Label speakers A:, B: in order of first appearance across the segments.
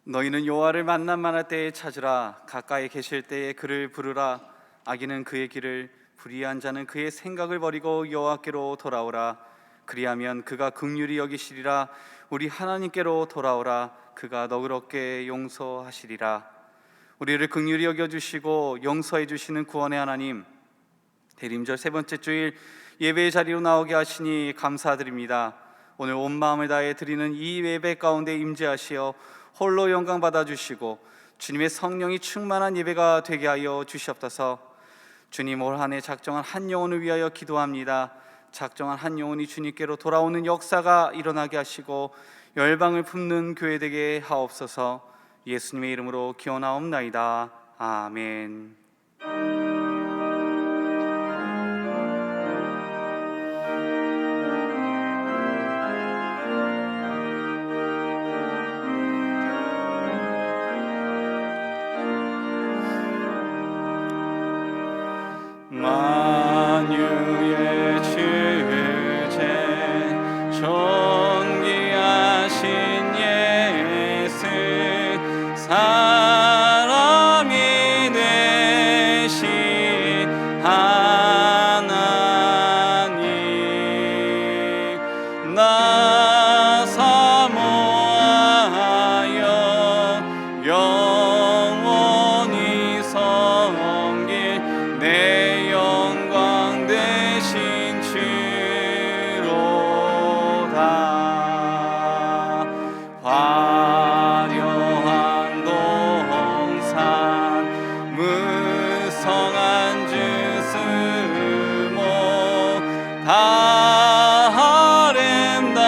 A: 너희는 여호와를 만날 때에 찾으라. 가까이 계실 때에 그를 부르라. 악인은 그의 길을, 불의한 자는 그의 생각을 버리고 여호와께로 돌아오라. 그리하면 그가 긍휼히 여기시리라. 우리 하나님께로 돌아오라. 그가 너그럽게 용서하시리라. 우리를 긍휼히 여겨주시고 용서해 주시는 구원의 하나님, 대림절 세 번째 주일 예배의 자리로 나오게 하시니 감사드립니다. 오늘 온 마음을 다해 드리는 이 예배 가운데 임재하시어 홀로 영광 받아주시고 주님의 성령이 충만한 예배가 되게 하여 주시옵소서. 주님, 올 한 해 작정한 한 영혼을 위하여 기도합니다. 작정한 한 영혼이 주님께로 돌아오는 역사가 일어나게 하시고 열방을 품는 교회 되게 하옵소서. 예수님의 이름으로 기원하옵나이다. 아멘. 만유의 주제 존귀하신 예수, 사람이 되신 하나님, 나 사모하여 영원히 섬길 내 영광 되신 주로다. 화려한 동산, 무성한 주수목, 다 아름답고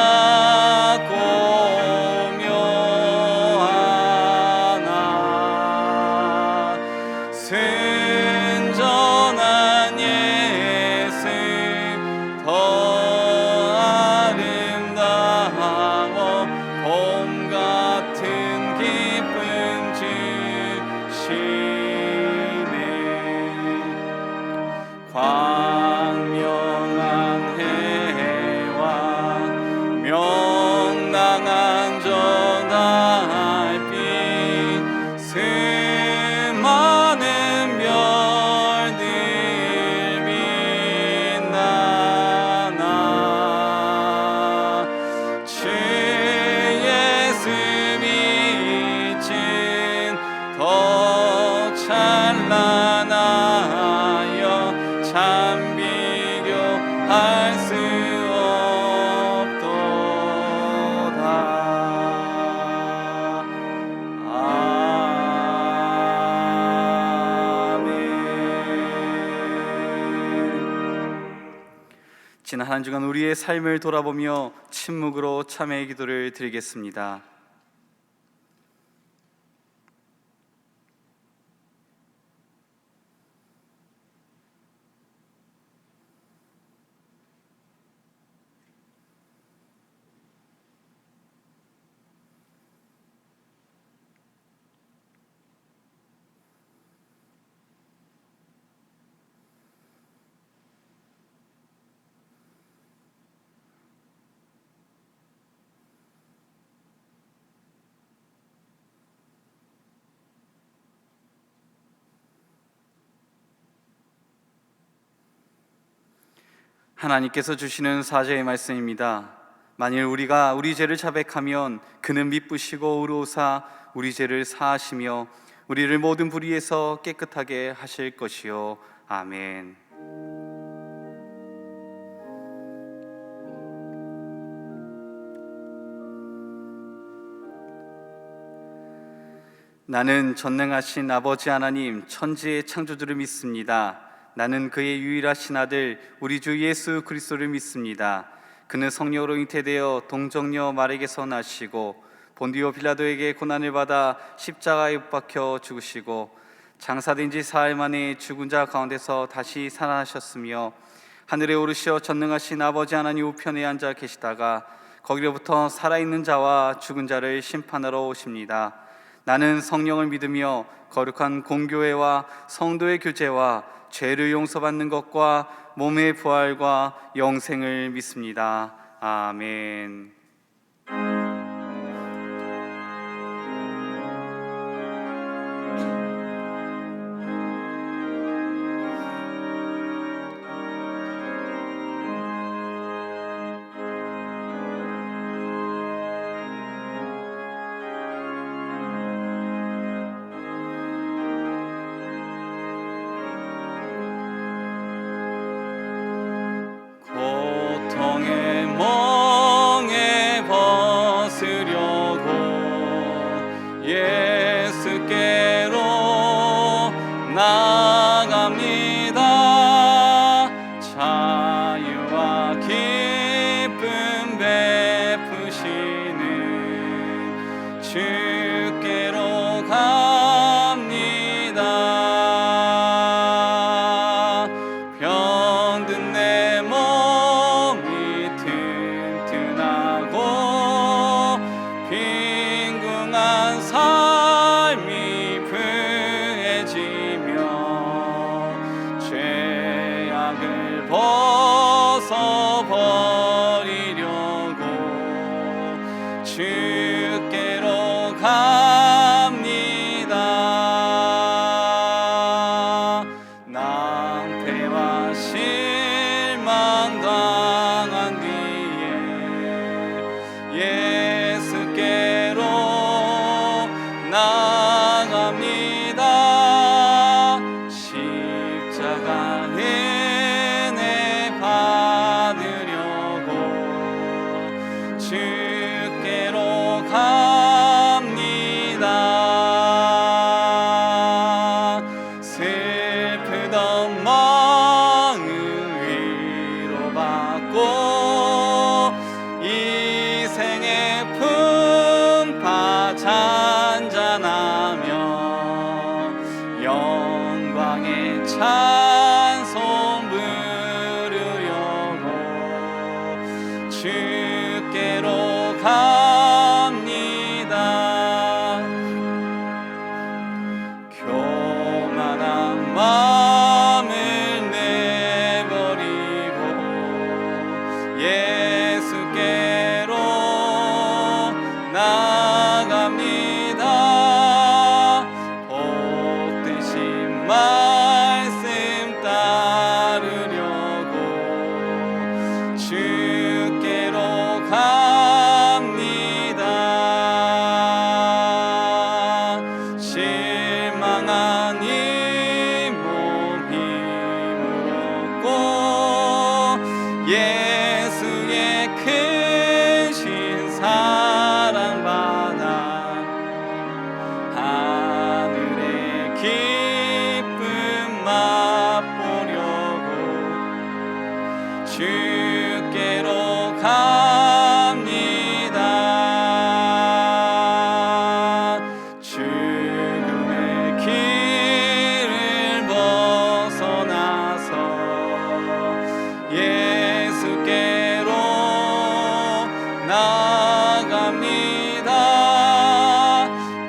A: 묘하나. 순전한 예수, 더 아름다워 봄 같은 기쁨 주시네. 광명한 해와 명랑한 저 달빛, 수많은 별들 빛나나. 주 예수 빛은 더 찬란하여 참 비교할 수 없도다. 아멘. 지난 한 주간 우리의 삶을 돌아보며 침묵으로 참회의 기도를 드리겠습니다. 하나님께서 주시는 사죄의 말씀입니다. 만일 우리가 우리 죄를 자백하면 그는 미쁘시고 의로우사 우리 죄를 사하시며 우리를 모든 불의에서 깨끗하게 하실 것이요. 아멘. 나는 전능하신 아버지 하나님, 천지의 창조주를 믿습니다. 나는 그의 유일하신 아들 우리 주 예수 그리스도를 믿습니다. 그는 성령으로 잉태되어 동정녀 마리에게서 나시고 본디오 빌라도에게 고난을 받아 십자가에 못 박혀 죽으시고 장사된 지 사흘 만에 죽은 자 가운데서 다시 살아나셨으며 하늘에 오르시어 전능하신 아버지 하나님 우편에 앉아 계시다가 거기로부터 살아있는 자와 죽은 자를 심판하러 오십니다. 나는 성령을 믿으며 거룩한 공교회와 성도의 교제와 죄를 용서받는 것과 몸의 부활과 영생을 믿습니다. 아멘. 죄악을 벗어버리려고 주께로 갑니다. 낭패와 실망 당한 뒤에 예수께로 나갑니다. 십자가 은혜 받으려고 주께로 갑니다. 슬프던 마음 위로받고 이 생의 품파 잔잔하며 영광의 찬송 부르려고 주께로 갑니다. 교만한 마음을 내버리고 예수께로 나갑니다. 복되신 말씀 따르려고 주께로 갑니다. 실망한 이 몸 힘을 얻고 예수의 크신 사랑 받아 하늘의 기쁨 맛보려고 주께로 갑니다. 죽음의 길을 벗어나서 예수께로 나갑니다.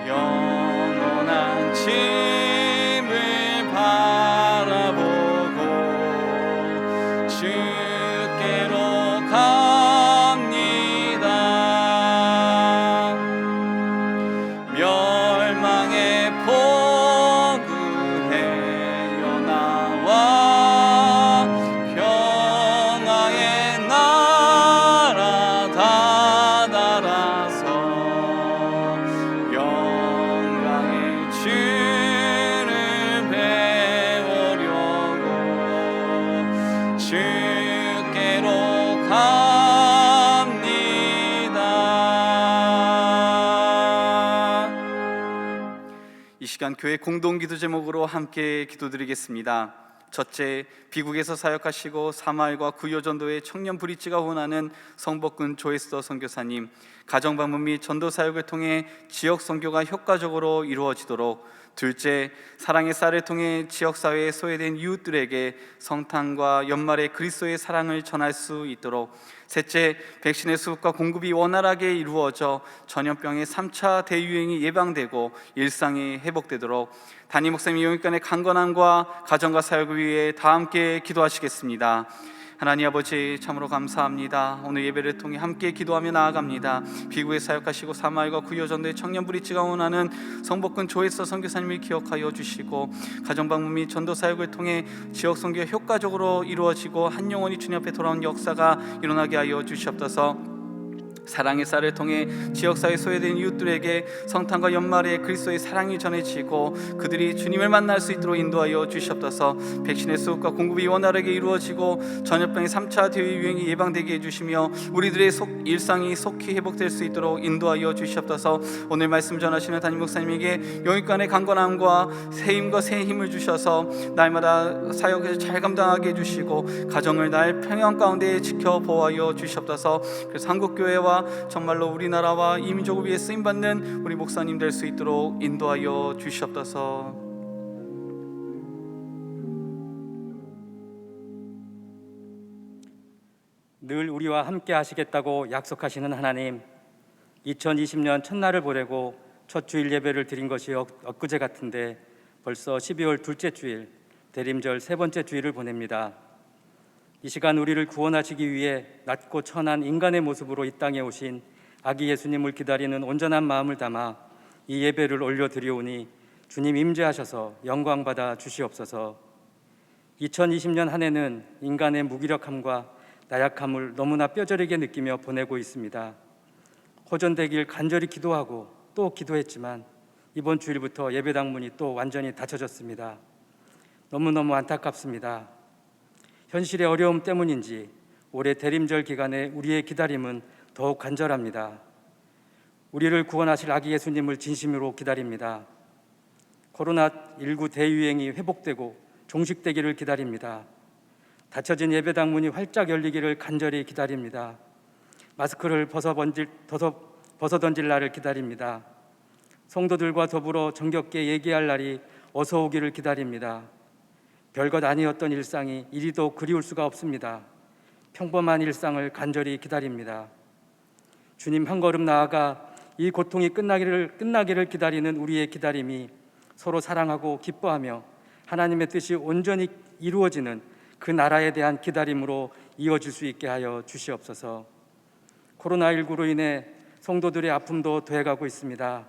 A: 영원한 짐을 바라보고 주께로 갑니다. 멸망의 포구해요 나와 평화의 나라 다다라서 영광의 주를 배우려고 주께로 갑니다. 이 시간 교회 공동기도 제목으로 함께 기도드리겠습니다. 첫째, 비국에서 사역하시고 사마을과 구요전도의 청년 브릿지가 후원하는 성복군 조에스더 선교사님, 가정방문 및 전도 사역을 통해 지역 선교가 효과적으로 이루어지도록. 둘째, 사랑의 쌀을 통해 지역사회에 소외된 이웃들에게 성탄과 연말에 그리스도의 사랑을 전할 수 있도록. 셋째, 백신의 수급과 공급이 원활하게 이루어져 전염병의 3차 대유행이 예방되고 일상이 회복되도록. 담임 목사님 영육간의 강건함과 가정과 사역을 위해 다 함께 기도하시겠습니다. 하나님 아버지, 참으로 감사합니다. 오늘 예배를 통해 함께 기도하며 나아갑니다. 비구에 사역하시고 사마을과 구요전도의 청년 브릿지가 원하는 성복군 조에스더 선교사님을 기억하여 주시고, 가정방문 및 전도 사역을 통해 지역 선교가 효과적으로 이루어지고 한 영혼이 주님 앞에 돌아온 역사가 일어나게 하여 주시옵소서. 사랑의 쌀을 통해 지역사회 소외된 이웃들에게 성탄과 연말에 그리스도의 사랑이 전해지고 그들이 주님을 만날 수 있도록 인도하여 주시옵소서. 백신의 수급과 공급이 원활하게 이루어지고 전염병의 3차 대유행이 예방되게 해주시며 우리들의 일상이 속히 회복될 수 있도록 인도하여 주시옵소서. 오늘 말씀 전하시는 담임 목사님에게 영육간의 강건함과 새힘과 새 힘을 주셔서 날마다 사역을 잘 감당하게 해주시고 가정을 날 평양 가운데 지켜 보호하여 주시옵소서. 그래서 한국교회와 정말로 우리나라와 이 민족을 위해 쓰임받는 우리 목사님 될 수 있도록 인도하여 주시옵소서.
B: 늘 우리와 함께 하시겠다고 약속하시는 하나님, 2020년 첫날을 보내고 첫 주일 예배를 드린 것이 엊그제 같은데 벌써 12월 둘째 주일, 대림절 세 번째 주일을 보냅니다. 이 시간 우리를 구원하시기 위해 낮고 천한 인간의 모습으로 이 땅에 오신 아기 예수님을 기다리는 온전한 마음을 담아 이 예배를 올려드리오니 주님 임재하셔서 영광 받아 주시옵소서. 2020년 한 해는 인간의 무기력함과 나약함을 너무나 뼈저리게 느끼며 보내고 있습니다. 호전되길 간절히 기도하고 또 기도했지만 이번 주일부터 예배당 문이 또 완전히 닫혀졌습니다. 너무너무 안타깝습니다. 현실의 어려움 때문인지 올해 대림절 기간에 우리의 기다림은 더욱 간절합니다. 우리를 구원하실 아기 예수님을 진심으로 기다립니다. 코로나19 대유행이 회복되고 종식되기를 기다립니다. 닫혀진 예배당 문이 활짝 열리기를 간절히 기다립니다. 마스크를 벗어던질 날을 기다립니다. 성도들과 더불어 정겹게 얘기할 날이 어서 오기를 기다립니다. 별것 아니었던 일상이 이리도 그리울 수가 없습니다. 평범한 일상을 간절히 기다립니다. 주님 한 걸음 나아가 이 고통이 끝나기를 기다리는 우리의 기다림이 서로 사랑하고 기뻐하며 하나님의 뜻이 온전히 이루어지는 그 나라에 대한 기다림으로 이어질 수 있게 하여 주시옵소서. 코로나19로 인해 성도들의 아픔도 더해가고 있습니다.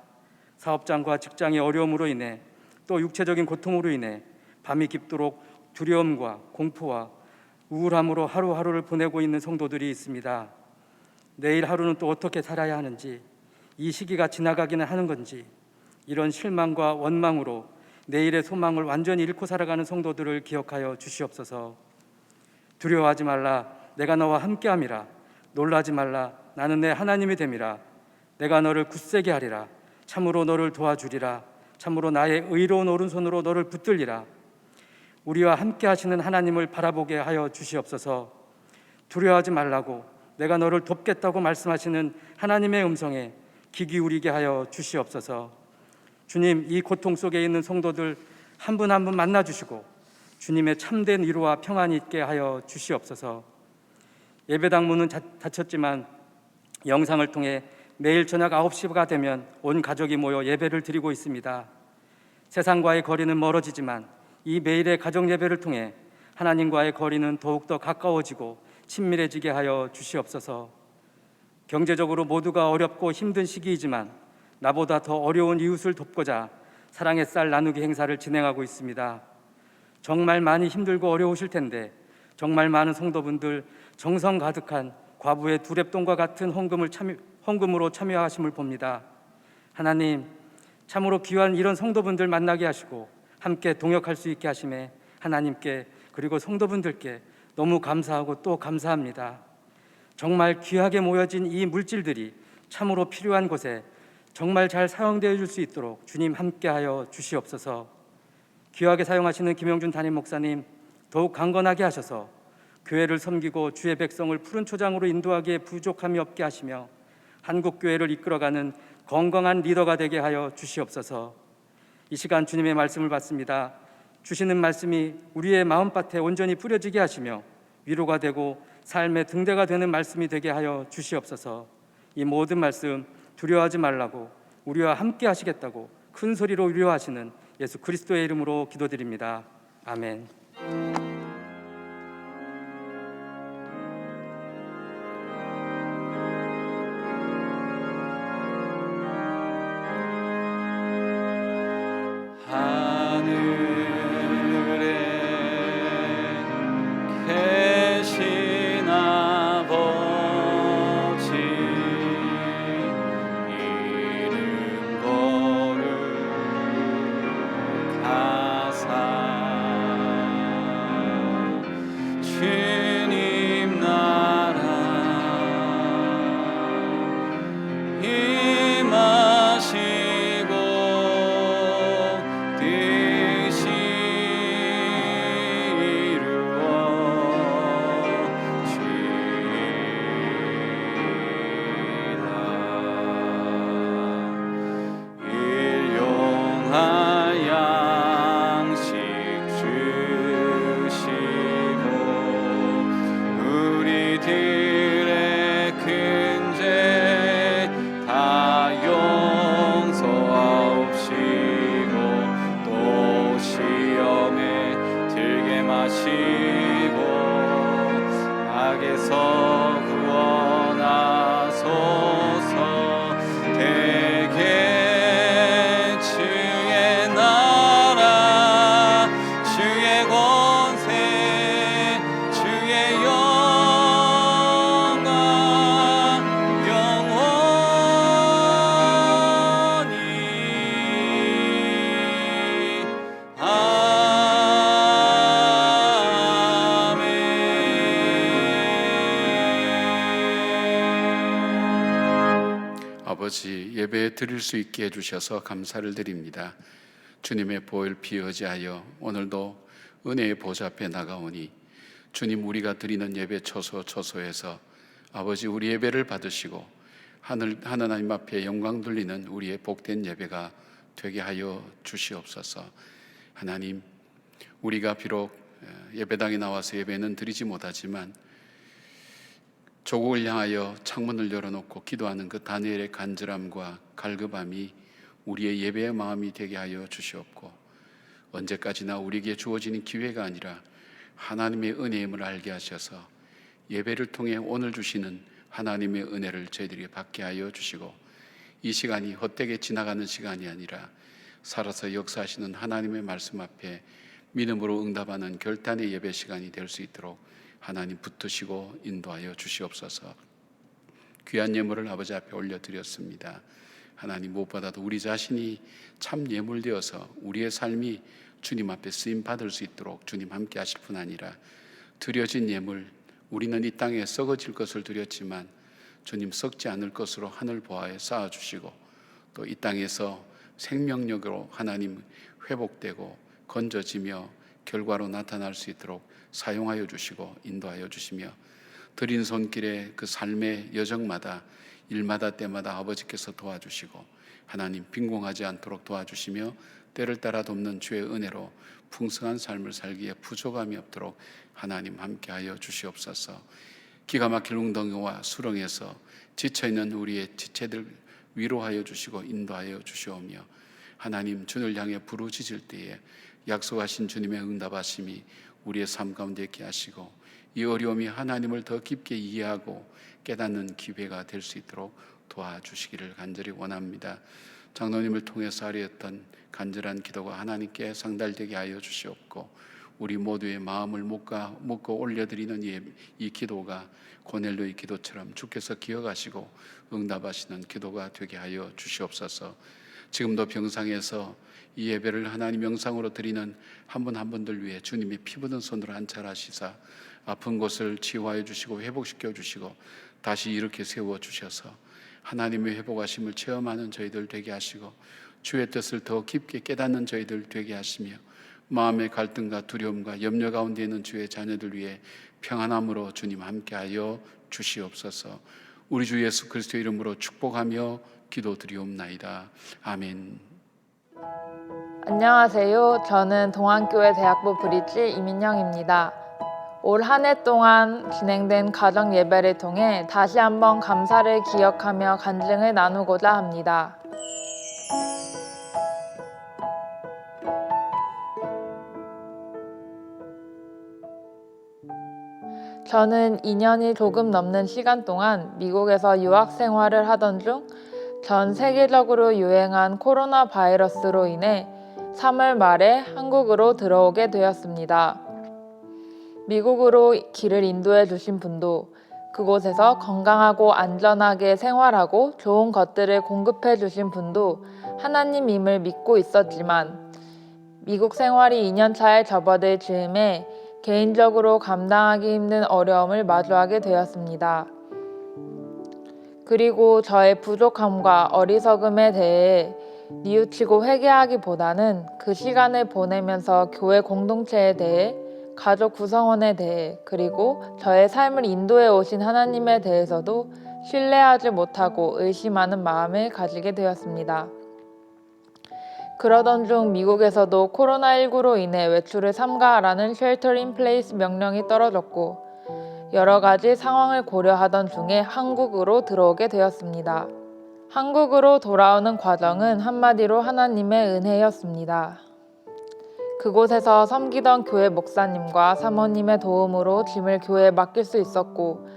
B: 사업장과 직장의 어려움으로 인해 또 육체적인 고통으로 인해 밤이 깊도록 두려움과 공포와 우울함으로 하루하루를 보내고 있는 성도들이 있습니다. 내일 하루는 또 어떻게 살아야 하는지, 이 시기가 지나가기는 하는 건지, 이런 실망과 원망으로 내일의 소망을 완전히 잃고 살아가는 성도들을 기억하여 주시옵소서. 두려워하지 말라, 내가 너와 함께함이라. 놀라지 말라, 나는 내 하나님이 됨이라. 내가 너를 굳세게 하리라. 참으로 너를 도와주리라. 참으로 나의 의로운 오른손으로 너를 붙들리라. 우리와 함께 하시는 하나님을 바라보게 하여 주시옵소서. 두려워하지 말라고, 내가 너를 돕겠다고 말씀하시는 하나님의 음성에 귀 기울이게 하여 주시옵소서. 주님, 이 고통 속에 있는 성도들 한 분 한 분 만나주시고 주님의 참된 위로와 평안이 있게 하여 주시옵소서. 예배당 문은 닫혔지만 영상을 통해 매일 저녁 9시가 되면 온 가족이 모여 예배를 드리고 있습니다. 세상과의 거리는 멀어지지만 이 매일의 가정 예배를 통해 하나님과의 거리는 더욱더 가까워지고 친밀해지게 하여 주시옵소서. 경제적으로 모두가 어렵고 힘든 시기이지만 나보다 더 어려운 이웃을 돕고자 사랑의 쌀 나누기 행사를 진행하고 있습니다. 정말 많이 힘들고 어려우실 텐데 정말 많은 성도분들 정성 가득한 과부의 두랩돈과 같은 헌금으로 참여하심을 봅니다. 하나님, 참으로 귀한 이런 성도분들 만나게 하시고 함께 동역할 수 있게 하심에 하나님께 그리고 성도분들께 너무 감사하고 또 감사합니다. 정말 귀하게 모여진 이 물질들이 참으로 필요한 곳에 정말 잘 사용되어 줄 수 있도록 주님 함께하여 주시옵소서. 귀하게 사용하시는 김영준 담임 목사님 더욱 강건하게 하셔서 교회를 섬기고 주의 백성을 푸른 초장으로 인도하기에 부족함이 없게 하시며 한국 교회를 이끌어가는 건강한 리더가 되게 하여 주시옵소서. 이 시간 주님의 말씀을 받습니다. 주시는 말씀이 우리의 마음밭에 온전히 뿌려지게 하시며 위로가 되고 삶의 등대가 되는 말씀이 되게 하여 주시옵소서. 이 모든 말씀 두려워하지 말라고, 우리와 함께 하시겠다고 큰 소리로 위로하시는 예수 그리스도의 이름으로 기도드립니다. 아멘.
C: 아버지, 예배 드릴 수 있게 해주셔서 감사를 드립니다. 주님의 보혈 피 의지하여 오늘도 은혜의 보좌 앞에 나가오니 주님, 우리가 드리는 예배 처소에서 아버지, 우리 예배를 받으시고 하나님 앞에 영광 돌리는 우리의 복된 예배가 되게 하여 주시옵소서. 하나님, 우리가 비록 예배당에 나와서 예배는 드리지 못하지만 조국을 향하여 창문을 열어놓고 기도하는 그 다니엘의 간절함과 갈급함이 우리의 예배의 마음이 되게 하여 주시옵고, 언제까지나 우리에게 주어지는 기회가 아니라 하나님의 은혜임을 알게 하셔서 예배를 통해 오늘 주시는 하나님의 은혜를 저희들이 받게 하여 주시고, 이 시간이 헛되게 지나가는 시간이 아니라 살아서 역사하시는 하나님의 말씀 앞에 믿음으로 응답하는 결단의 예배 시간이 될 수 있도록 하나님 붙드시고 인도하여 주시옵소서. 귀한 예물을 아버지 앞에 올려드렸습니다. 하나님, 무엇보다도 우리 자신이 참 예물되어서 우리의 삶이 주님 앞에 쓰임 받을 수 있도록 주님 함께 하실 뿐 아니라, 드려진 예물, 우리는 이 땅에 썩어질 것을 드렸지만 주님, 썩지 않을 것으로 하늘 보화에 쌓아주시고, 또 이 땅에서 생명력으로 하나님 회복되고 건져지며 결과로 나타날 수 있도록 사용하여 주시고 인도하여 주시며, 드린 손길의 그 삶의 여정마다 일마다 때마다 아버지께서 도와주시고 하나님 빈공하지 않도록 도와주시며, 때를 따라 돕는 주의 은혜로 풍성한 삶을 살기에 부족함이 없도록 하나님 함께하여 주시옵소서. 기가 막힐 웅덩이와 수렁에서 지쳐있는 우리의 지체들 위로하여 주시고 인도하여 주시오며, 하나님 주를 향해 부르짖을 때에 약속하신 주님의 응답하심이 우리의 삶 가운데 있게 하시고, 이 어려움이 하나님을 더 깊게 이해하고 깨닫는 기회가 될 수 있도록 도와주시기를 간절히 원합니다. 장로님을 통해서 하려했던 간절한 기도가 하나님께 상달되게 하여 주시옵고, 우리 모두의 마음을 묻고 올려드리는 이 기도가 고넬료의 기도처럼 주께서 기억하시고 응답하시는 기도가 되게 하여 주시옵소서. 지금도 병상에서 이 예배를 하나님 영상으로 드리는 한 분 한 분들 위해 주님이 피 묻은 손으로 안찰하시사 아픈 곳을 치유하여 주시고 회복시켜 주시고 다시 이렇게 세워 주셔서 하나님의 회복하심을 체험하는 저희들 되게 하시고, 주의 뜻을 더 깊게 깨닫는 저희들 되게 하시며, 마음의 갈등과 두려움과 염려 가운데 있는 주의 자녀들 위해 평안함으로 주님 함께하여 주시옵소서. 우리 주 예수 그리스도 이름으로 축복하며 기도드리옵나이다. 아멘.
D: 안녕하세요. 저는 동안교회 대학부 브릿지 이민영입니다. 올 한 해 동안 진행된 가정 예배를 통해 다시 한번 감사를 기억하며 간증을 나누고자 합니다. 저는 2년이 조금 넘는 시간 동안 미국에서 유학 생활을 하던 중 전 세계적으로 유행한 코로나 바이러스로 인해 3월 말에 한국으로 들어오게 되었습니다. 미국으로 길을 인도해 주신 분도, 그곳에서 건강하고 안전하게 생활하고 좋은 것들을 공급해 주신 분도 하나님임을 믿고 있었지만, 미국 생활이 2년 차에 접어들 즈음에 개인적으로 감당하기 힘든 어려움을 마주하게 되었습니다. 그리고 저의 부족함과 어리석음에 대해 뉘우치고 회개하기보다는 그 시간을 보내면서 교회 공동체에 대해, 가족 구성원에 대해, 그리고 저의 삶을 인도해 오신 하나님에 대해서도 신뢰하지 못하고 의심하는 마음을 가지게 되었습니다. 그러던 중 미국에서도 코로나19로 인해 외출을 삼가하라는 쉘터 인 플레이스 명령이 떨어졌고, 여러 가지 상황을 고려하던 중에 한국으로 들어오게 되었습니다. 한국으로 돌아오는 과정은 한마디로 하나님의 은혜였습니다. 그곳에서 섬기던 교회 목사님과 사모님의 도움으로 짐을 교회에 맡길 수 있었고,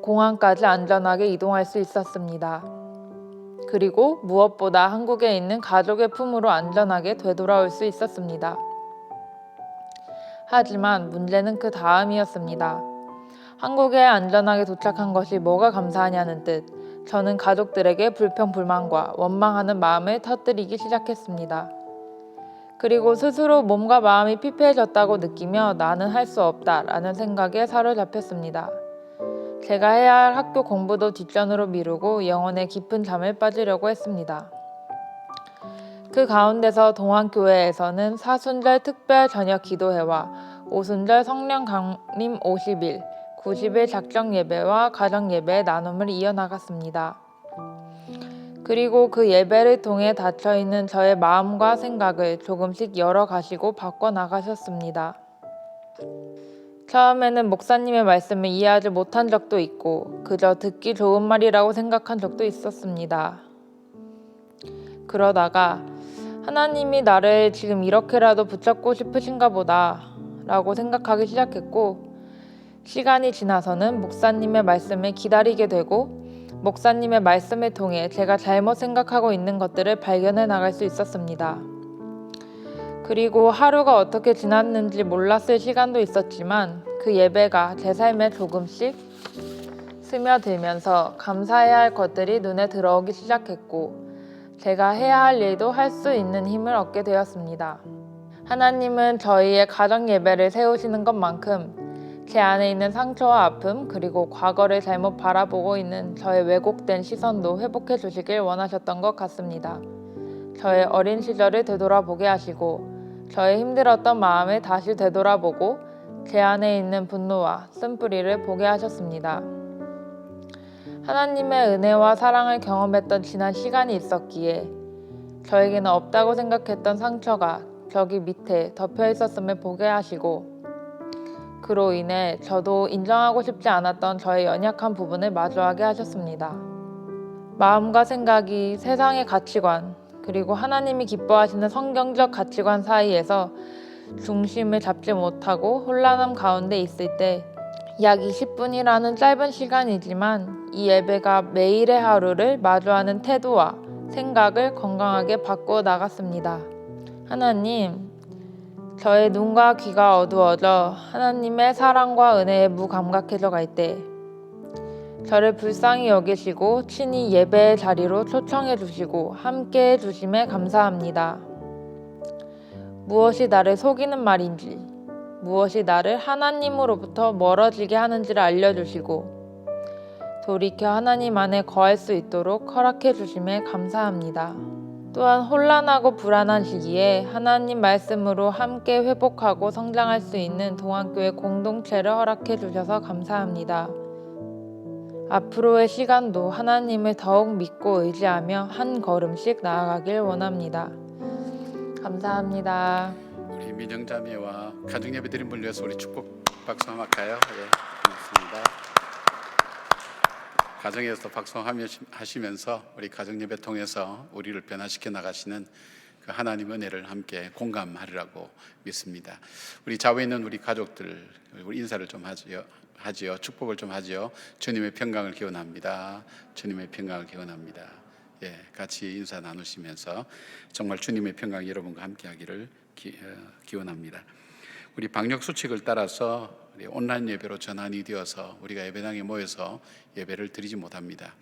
D: 공항까지 안전하게 이동할 수 있었습니다. 그리고 무엇보다 한국에 있는 가족의 품으로 안전하게 되돌아올 수 있었습니다. 하지만 문제는 그 다음이었습니다. 한국에 안전하게 도착한 것이 뭐가 감사하냐는 듯 저는 가족들에게 불평불만과 원망하는 마음을 터뜨리기 시작했습니다. 그리고 스스로 몸과 마음이 피폐해졌다고 느끼며 나는 할 수 없다라는 생각에 사로잡혔습니다. 제가 해야 할 학교 공부도 뒷전으로 미루고 영혼의 깊은 잠을 빠지려고 했습니다. 그 가운데서 동안교회에서는 사순절 특별 저녁 기도회와 오순절 성령 강림 50일, 90일 작정 예배와 가정 예배의 나눔을 이어나갔습니다. 그리고 그 예배를 통해 닫혀있는 저의 마음과 생각을 조금씩 열어가시고 바꿔나가셨습니다. 처음에는 목사님의 말씀을 이해하지 못한 적도 있고 그저 듣기 좋은 말이라고 생각한 적도 있었습니다. 그러다가 하나님이 나를 지금 이렇게라도 붙잡고 싶으신가 보다 라고 생각하기 시작했고, 시간이 지나서는 목사님의 말씀을 기다리게 되고 목사님의 말씀을 통해 제가 잘못 생각하고 있는 것들을 발견해 나갈 수 있었습니다. 그리고 하루가 어떻게 지났는지 몰랐을 시간도 있었지만 그 예배가 제 삶에 조금씩 스며들면서 감사해야 할 것들이 눈에 들어오기 시작했고 제가 해야 할 일도 할 수 있는 힘을 얻게 되었습니다. 하나님은 저희의 가정 예배를 세우시는 것만큼 제 안에 있는 상처와 아픔 그리고 과거를 잘못 바라보고 있는 저의 왜곡된 시선도 회복해 주시길 원하셨던 것 같습니다. 저의 어린 시절을 되돌아보게 하시고 저의 힘들었던 마음을 다시 되돌아보고 제 안에 있는 분노와 쓴뿌리를 보게 하셨습니다. 하나님의 은혜와 사랑을 경험했던 지난 시간이 있었기에 저에게는 없다고 생각했던 상처가 저기 밑에 덮여 있었음을 보게 하시고 그로 인해 저도 인정하고 싶지 않았던 저의 연약한 부분을 마주하게 하셨습니다. 마음과 생각이 세상의 가치관 그리고 하나님이 기뻐하시는 성경적 가치관 사이에서 중심을 잡지 못하고 혼란함 가운데 있을 때 약 20분이라는 짧은 시간이지만 이 예배가 매일의 하루를 마주하는 태도와 생각을 건강하게 바꾸어 나갔습니다. 하나님, 저의 눈과 귀가 어두워져 하나님의 사랑과 은혜에 무감각해져 갈 때 저를 불쌍히 여기시고 친히 예배의 자리로 초청해 주시고 함께 해 주심에 감사합니다. 무엇이 나를 속이는 말인지 무엇이 나를 하나님으로부터 멀어지게 하는지를 알려주시고 돌이켜 하나님 안에 거할 수 있도록 허락해 주심에 감사합니다. 또한 혼란하고 불안한 시기에 하나님 말씀으로 함께 회복하고 성장할 수 있는 동안교회 공동체를 허락해 주셔서 감사합니다. 앞으로의 시간도 하나님을 더욱 믿고 의지하며 한 걸음씩 나아가길 원합니다. 감사합니다.
C: 우리 민영자매와 가정 예배 드린 분을 위해서 우리 축복 박수 한번 할까요? 예, 고맙습니다. 가정에서 박수하시면서 우리 가정 예배 통해서 우리를 변화시켜 나가시는 그 하나님 은혜를 함께 공감하리라고 믿습니다. 우리 좌우에 있는 우리 가족들 우리 인사를 좀 하지요. 축복을 좀 하지요. 주님의 평강을 기원합니다. 주님의 평강을 기원합니다. 예, 같이 인사 나누시면서 정말 주님의 평강이 여러분과 함께하기를 기원합니다. 우리 방역 수칙을 따라서 우리 온라인 예배로 전환이 되어서 우리가 예배당에 모여서 예배를 드리지 못합니다.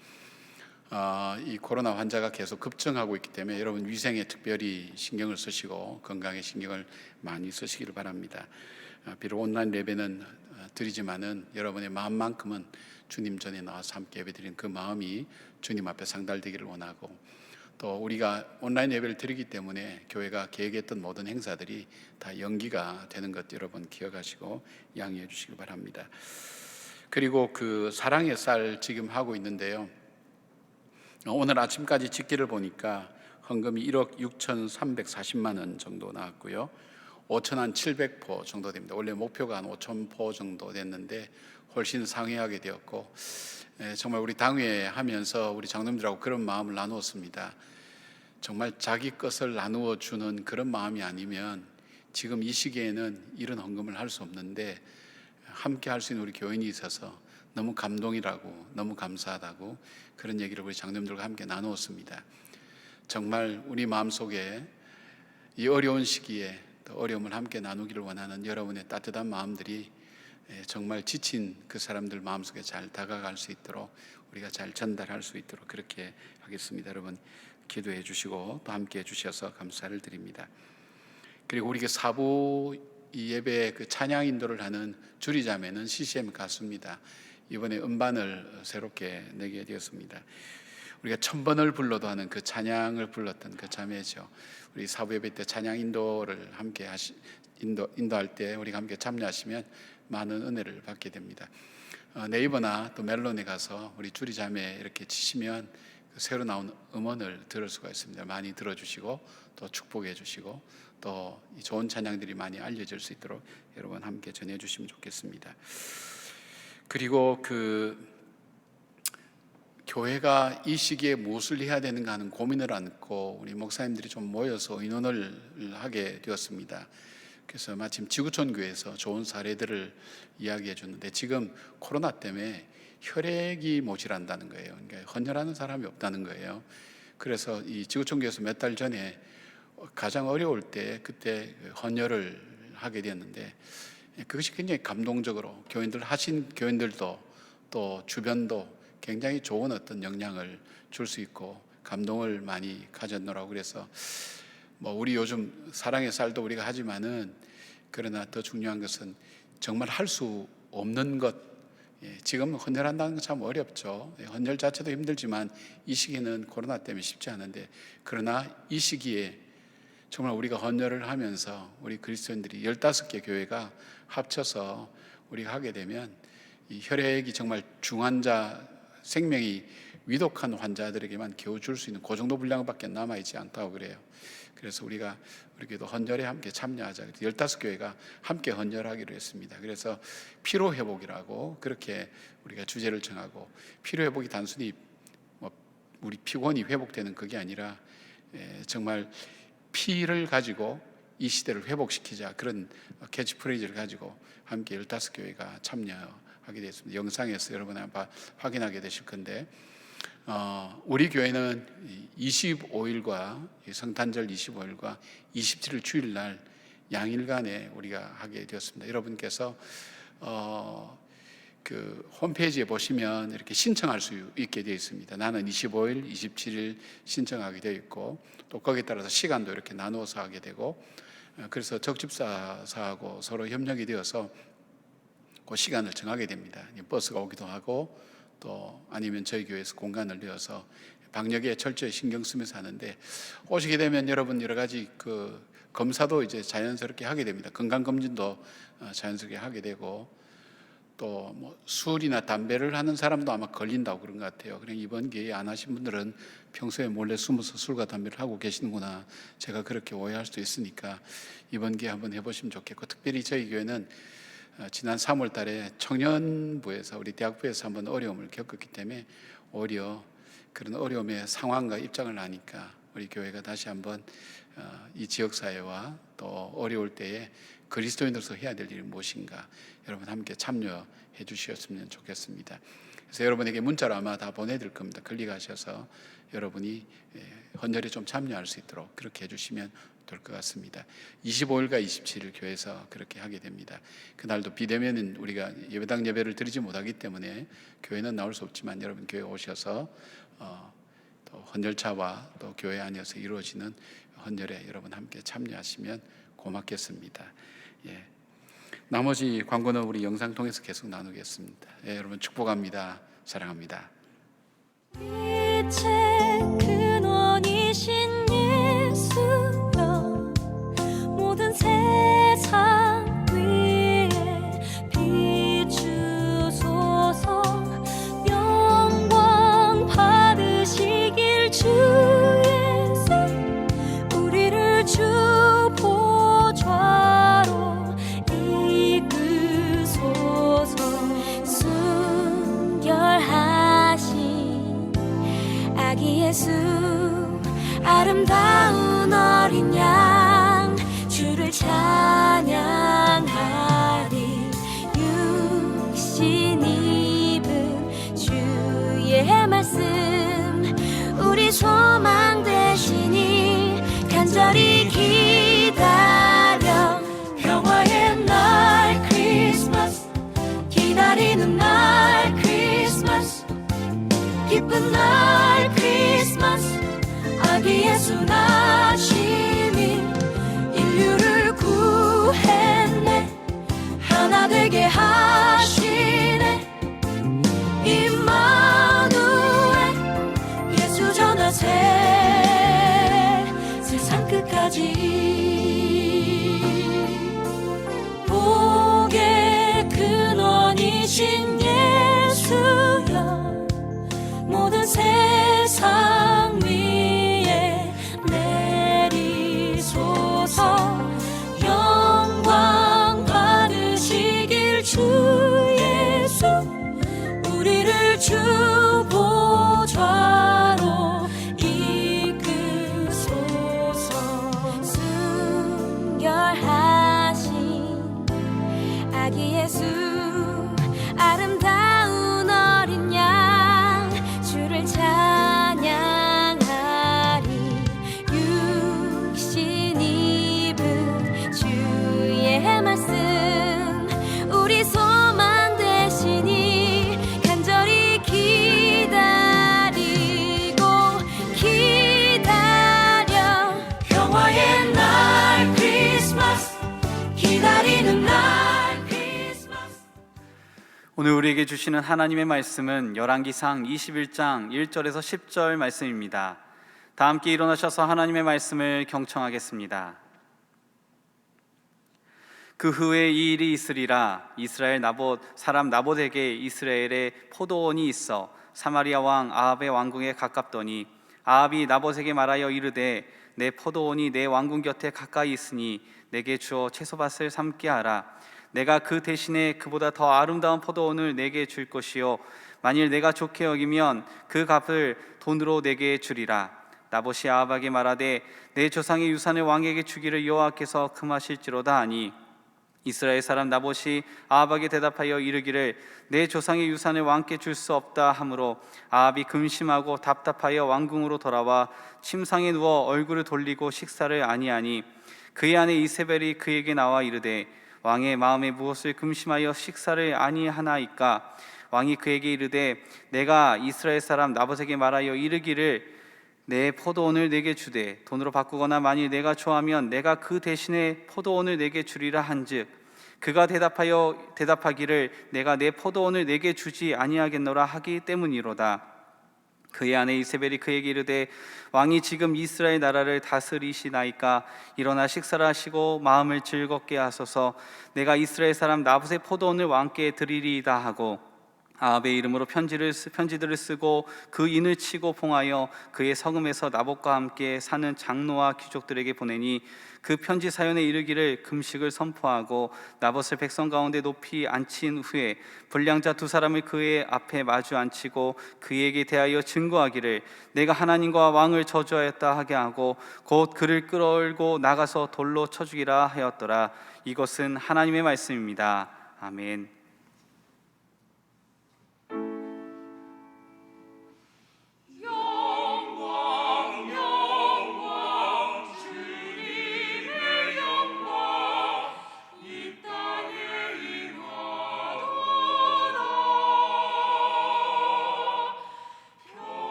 C: 이 코로나 환자가 계속 급증하고 있기 때문에 여러분 위생에 특별히 신경을 쓰시고 건강에 신경을 많이 쓰시기를 바랍니다. 비록 온라인 예배는 드리지만은 여러분의 마음만큼은 주님 전에 나와서 함께 예배드리는 그 마음이 주님 앞에 상달되기를 원하고 또 우리가 온라인 예배를 드리기 때문에 교회가 계획했던 모든 행사들이 다 연기가 되는 것 여러분 기억하시고 양해해 주시기 바랍니다. 그리고 그 사랑의 쌀 지금 하고 있는데요. 오늘 아침까지 집계를 보니까 헌금이 1억 6,340만 원 정도 나왔고요. 5,700포 정도 됩니다. 원래 목표가 한 5,000포 정도 됐는데 훨씬 상회하게 되었고 정말 우리 당회 하면서 우리 장로님들하고 그런 마음을 나누었습니다. 정말 자기 것을 나누어 주는 그런 마음이 아니면 지금 이 시기에는 이런 헌금을 할 수 없는데 함께 할 수 있는 우리 교인이 있어서 너무 감동이라고 너무 감사하다고 그런 얘기를 우리 장로님들과 함께 나누었습니다. 정말 우리 마음속에 이 어려운 시기에 또 어려움을 함께 나누기를 원하는 여러분의 따뜻한 마음들이 정말 지친 그 사람들 마음속에 잘 다가갈 수 있도록 우리가 잘 전달할 수 있도록 그렇게 하겠습니다. 여러분 기도해 주시고 또 함께 해 주셔서 감사를 드립니다. 그리고 우리 사부 예배 그 찬양 인도를 하는 주리자매는 CCM 가수입니다. 이번에 음반을 새롭게 내게 되었습니다. 우리가 1000번을 불러도 하는 그 찬양을 불렀던 그 자매죠. 우리 사부예배 때 찬양 인도를 함께 인도할 때 우리가 함께 참여하시면 많은 은혜를 받게 됩니다. 네이버나 또 멜론에 가서 우리 주리 자매 이렇게 치시면 그 새로 나온 음원을 들을 수가 있습니다. 많이 들어주시고 또 축복해 주시고 또 이 좋은 찬양들이 많이 알려질 수 있도록 여러분 함께 전해 주시면 좋겠습니다. 그리고 교회가 이 시기에 무엇을 해야 되는가 하는 고민을 안고 우리 목사님들이 좀 모여서 의논을 하게 되었습니다. 그래서 마침 지구촌 교회에서 좋은 사례들을 이야기해 줬는데, 지금 코로나 때문에 혈액이 모자란다는 거예요. 그러니까 헌혈하는 사람이 없다는 거예요. 그래서 이 지구촌 교회에서 몇 달 전에 가장 어려울 때 그때 헌혈을 하게 되었는데, 그것이 굉장히 감동적으로 교인들 하신 교인들도 또 주변도 굉장히 좋은 어떤 영향을 줄 수 있고 감동을 많이 가졌노라고. 그래서 우리 요즘 사랑의 쌀도 우리가 하지만은, 그러나 더 중요한 것은 정말 할 수 없는 것, 지금 헌혈한다는 건 참 어렵죠. 헌혈 자체도 힘들지만 이 시기는 코로나 때문에 쉽지 않은데, 그러나 이 시기에 정말 우리가 헌혈을 하면서 우리 그리스도인들이 15개 교회가 합쳐서 우리가 하게 되면 이 혈액이 정말 중환자, 생명이 위독한 환자들에게만 겨우 줄 수 있는 그 정도 분량밖에 남아있지 않다고 그래요. 그래서 우리가 우리도 헌혈에 함께 참여하자. 15교회가 함께 헌혈하기로 했습니다. 그래서 피로회복이라고 그렇게 우리가 주제를 정하고, 피로회복이 단순히 우리 피곤이 회복되는 그게 아니라 정말 피를 가지고 이 시대를 회복시키자, 그런 캐치프레이즈를 가지고 함께 15교회가 참여하게 됐습니다. 영상에서 여러분 아마 확인하게 되실 건데, 우리 교회는 25일과 성탄절 25일과 27일 주일날 양일간에 우리가 하게 되었습니다. 여러분께서 그 홈페이지에 보시면 이렇게 신청할 수 있게 되어 있습니다. 나는 25일, 27일 신청하게 되어 있고, 또 거기에 따라서 시간도 이렇게 나누어서 하게 되고, 그래서 적집사하고 서로 협력이 되어서 그 시간을 정하게 됩니다. 버스가 오기도 하고, 또 아니면 저희 교회에서 공간을 내어서 방역에 철저히 신경 쓰면서 하는데, 오시게 되면 여러분 여러 가지 그 검사도 이제 자연스럽게 하게 됩니다. 건강검진도 자연스럽게 하게 되고, 또 술이나 담배를 하는 사람도 아마 걸린다고 그런 것 같아요. 그냥 이번 기회에 안 하신 분들은 평소에 몰래 숨어서 술과 담배를 하고 계시는구나, 제가 그렇게 오해할 수도 있으니까 이번 기회에 한번 해보시면 좋겠고, 특별히 저희 교회는 지난 3월 달에 청년부에서 우리 대학부에서 한번 어려움을 겪었기 때문에 오히려 그런 어려움의 상황과 입장을 아니까 우리 교회가 다시 한번 이 지역사회와 또 어려울 때에 그리스도인으로서 해야 될 일이 무엇인가, 여러분 함께 참여해 주셨으면 좋겠습니다. 그래서 여러분에게 문자로 아마 다 보내드릴 겁니다. 클릭하셔서 여러분이 헌혈에 좀 참여할 수 있도록 그렇게 해주시면 될 것 같습니다. 25일과 27일 교회에서 그렇게 하게 됩니다. 그날도 비대면은 우리가 예배당 예배를 드리지 못하기 때문에 교회는 나올 수 없지만, 여러분 교회 오셔서 또 헌혈차와 또 교회 안에서 이루어지는 헌혈에 여러분 함께 참여하시면 고맙겠습니다. 나머지 광고는 우리 영상 통해서 계속 나누겠습니다. 여러분 축복합니다. 사랑합니다.
E: 빛의 근원이신 예수여, 모든 세상 위에 비추소서. 영광 받으시길 주 예수, 우리를 주 보좌로 이끄소서. 순결하신 아기 예수, 아름다운 어린 양, 주를 찬양하리. 육신 입은 주의 말씀, 우리 소망 되시니 간절히 기다려. 평화의 날 크리스마스, 기다리는 날 크리스마스, 기쁜 날 크리스마스, 아기 예수 나심이 인류를 구했네. 하나 되게 하시네. 주신 예수여 모든 세상 위에 내리소서 영광 받으시길 주 예수 우리를 주 보좌로 이끄소서 순결하신 아기 예수 아름다운 어린 양 주를 찬양하리 육신 입은 주의 말씀 우리 소망 되시니 간절히 기다리고 기다려 평화의 날 크리스마스 기다리는 날 크리스마스
A: 오늘 우리에게 주시는 하나님의 말씀은 열왕기상 21장 1절에서 10절 말씀입니다. 다 함께 일어나셔서 하나님의 말씀을 경청하겠습니다. 그 후에 이 일이 있으리라. 이스라엘 사람 나봇에게 이스라엘에 포도원이 있어 사마리아 왕 아합의 왕궁에 가깝더니 아합이 나봇에게 말하여 이르되 내 포도원이 내 왕궁 곁에 가까이 있으니 내게 주어 채소밭을 삼게 하라. 내가 그 대신에 그보다 더 아름다운 포도원을 내게 줄 것이요 만일 내가 좋게 여기면 그 값을 돈으로 내게 주리라. 나봇이 아합에게 말하되 내 조상의 유산을 왕에게 주기를 여호와께서 금하실지로다 하니 이스라엘 사람 나봇이 아합에게 대답하여 이르기를 내 조상의 유산을 왕께 줄 수 없다 하므로 아합이 근심하고 답답하여 왕궁으로 돌아와 침상에 누워 얼굴을 돌리고 식사를 아니하니 그의 아내 이세벨이 그에게 나와 이르되 왕의 마음에 무엇을 금심하여 식사를 아니하나이까. 왕이 그에게 이르되 내가 이스라엘 사람 나봇에게 말하여 이르기를 내 포도원을 내게 주되 돈으로 바꾸거나 만일 내가 좋아하면 내가 그 대신에 포도원을 내게 주리라 한즉 그가 대답하기를 내가 내 포도원을 내게 주지 아니하겠노라 하기 때문이로다. 그의 아내 이세벨이 그에게 이르되 왕이 지금 이스라엘 나라를 다스리시나이까 일어나 식사를 하시고 마음을 즐겁게 하소서. 내가 이스라엘 사람 나봇의 포도원을 왕께 드리리이다 하고 아합의 이름으로 편지들을 쓰고 그 인을 치고 봉하여 그의 성읍에서 나봇과 함께 사는 장로와 귀족들에게 보내니 그 편지 사연에 이르기를 금식을 선포하고 나봇을 백성 가운데 높이 앉힌 후에 불량자 두 사람을 그의 앞에 마주 앉히고 그에게 대하여 증거하기를 내가 하나님과 왕을 저주하였다 하게 하고 곧 그를 끌어올고 나가서 돌로 쳐 죽이라 하였더라. 이것은 하나님의 말씀입니다. 아멘.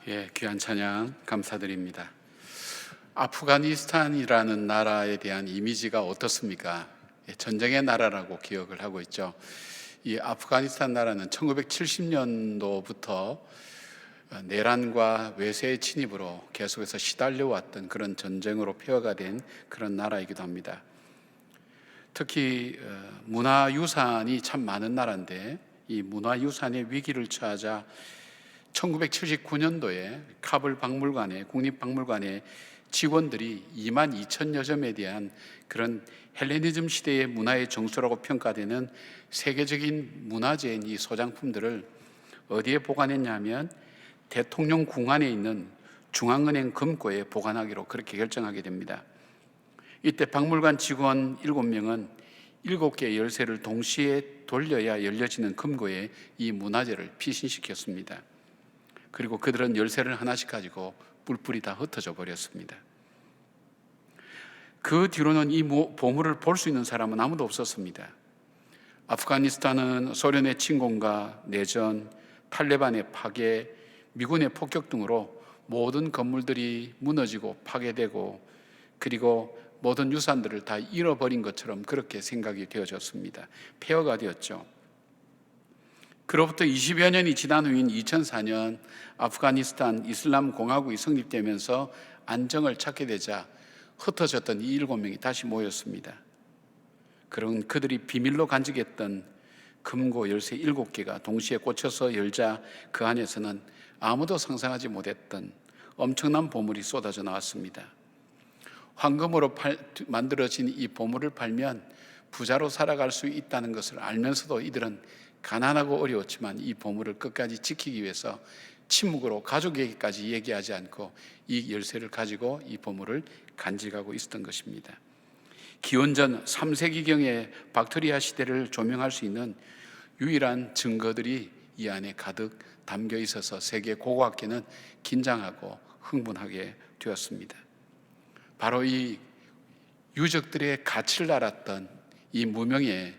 C: 예, 귀한 찬양 감사드립니다. 아프가니스탄이라는 나라에 대한 이미지가 어떻습니까? 예, 전쟁의 나라라고 기억을 하고 있죠. 이 아프가니스탄 나라는 1970년도부터 내란과 외세의 침입으로 계속해서 시달려왔던 그런 전쟁으로 폐허가 된 그런 나라이기도 합니다. 특히 문화유산이 참 많은 나라인데 이 문화유산의 위기를 처하자 1979년도에 카불 박물관에 국립박물관의 직원들이 2만 2천여 점에 대한 그런 헬레니즘 시대의 문화의 정수라고 평가되는 세계적인 문화재인 이 소장품들을 어디에 보관했냐면 대통령 궁안에 있는 중앙은행 금고에 보관하기로 그렇게 결정하게 됩니다. 이때 박물관 직원 7명은 7개의 열쇠를 동시에 돌려야 열려지는 금고에 이 문화재를 피신시켰습니다. 그리고 그들은 열쇠를 하나씩 가지고 뿔뿔이 다 흩어져 버렸습니다. 그 뒤로는 이 보물을 볼 수 있는 사람은 아무도 없었습니다. 아프가니스탄은 소련의 침공과 내전, 탈레반의 파괴, 미군의 폭격 등으로 모든 건물들이 무너지고 파괴되고 그리고 모든 유산들을 다 잃어버린 것처럼 그렇게 생각이 되어졌습니다. 폐허가 되었죠. 그로부터 20여 년이 지난 후인 2004년 아프가니스탄 이슬람 공화국이 성립되면서 안정을 찾게 되자 흩어졌던 이 7명이 다시 모였습니다. 그런 그들이 비밀로 간직했던 금고 열쇠 7개가 동시에 꽂혀서 열자 그 안에서는 아무도 상상하지 못했던 엄청난 보물이 쏟아져 나왔습니다. 황금으로 만들어진 이 보물을 팔면 부자로 살아갈 수 있다는 것을 알면서도 이들은 가난하고 어려웠지만 이 보물을 끝까지 지키기 위해서 침묵으로 가족에게까지 얘기하지 않고 이 열쇠를 가지고 이 보물을 간직하고 있었던 것입니다. 기원전 3세기경의 박트리아 시대를 조명할 수 있는 유일한 증거들이 이 안에 가득 담겨 있어서 세계 고고학계는 긴장하고 흥분하게 되었습니다. 바로 이 유적들의 가치를 알았던 이 무명의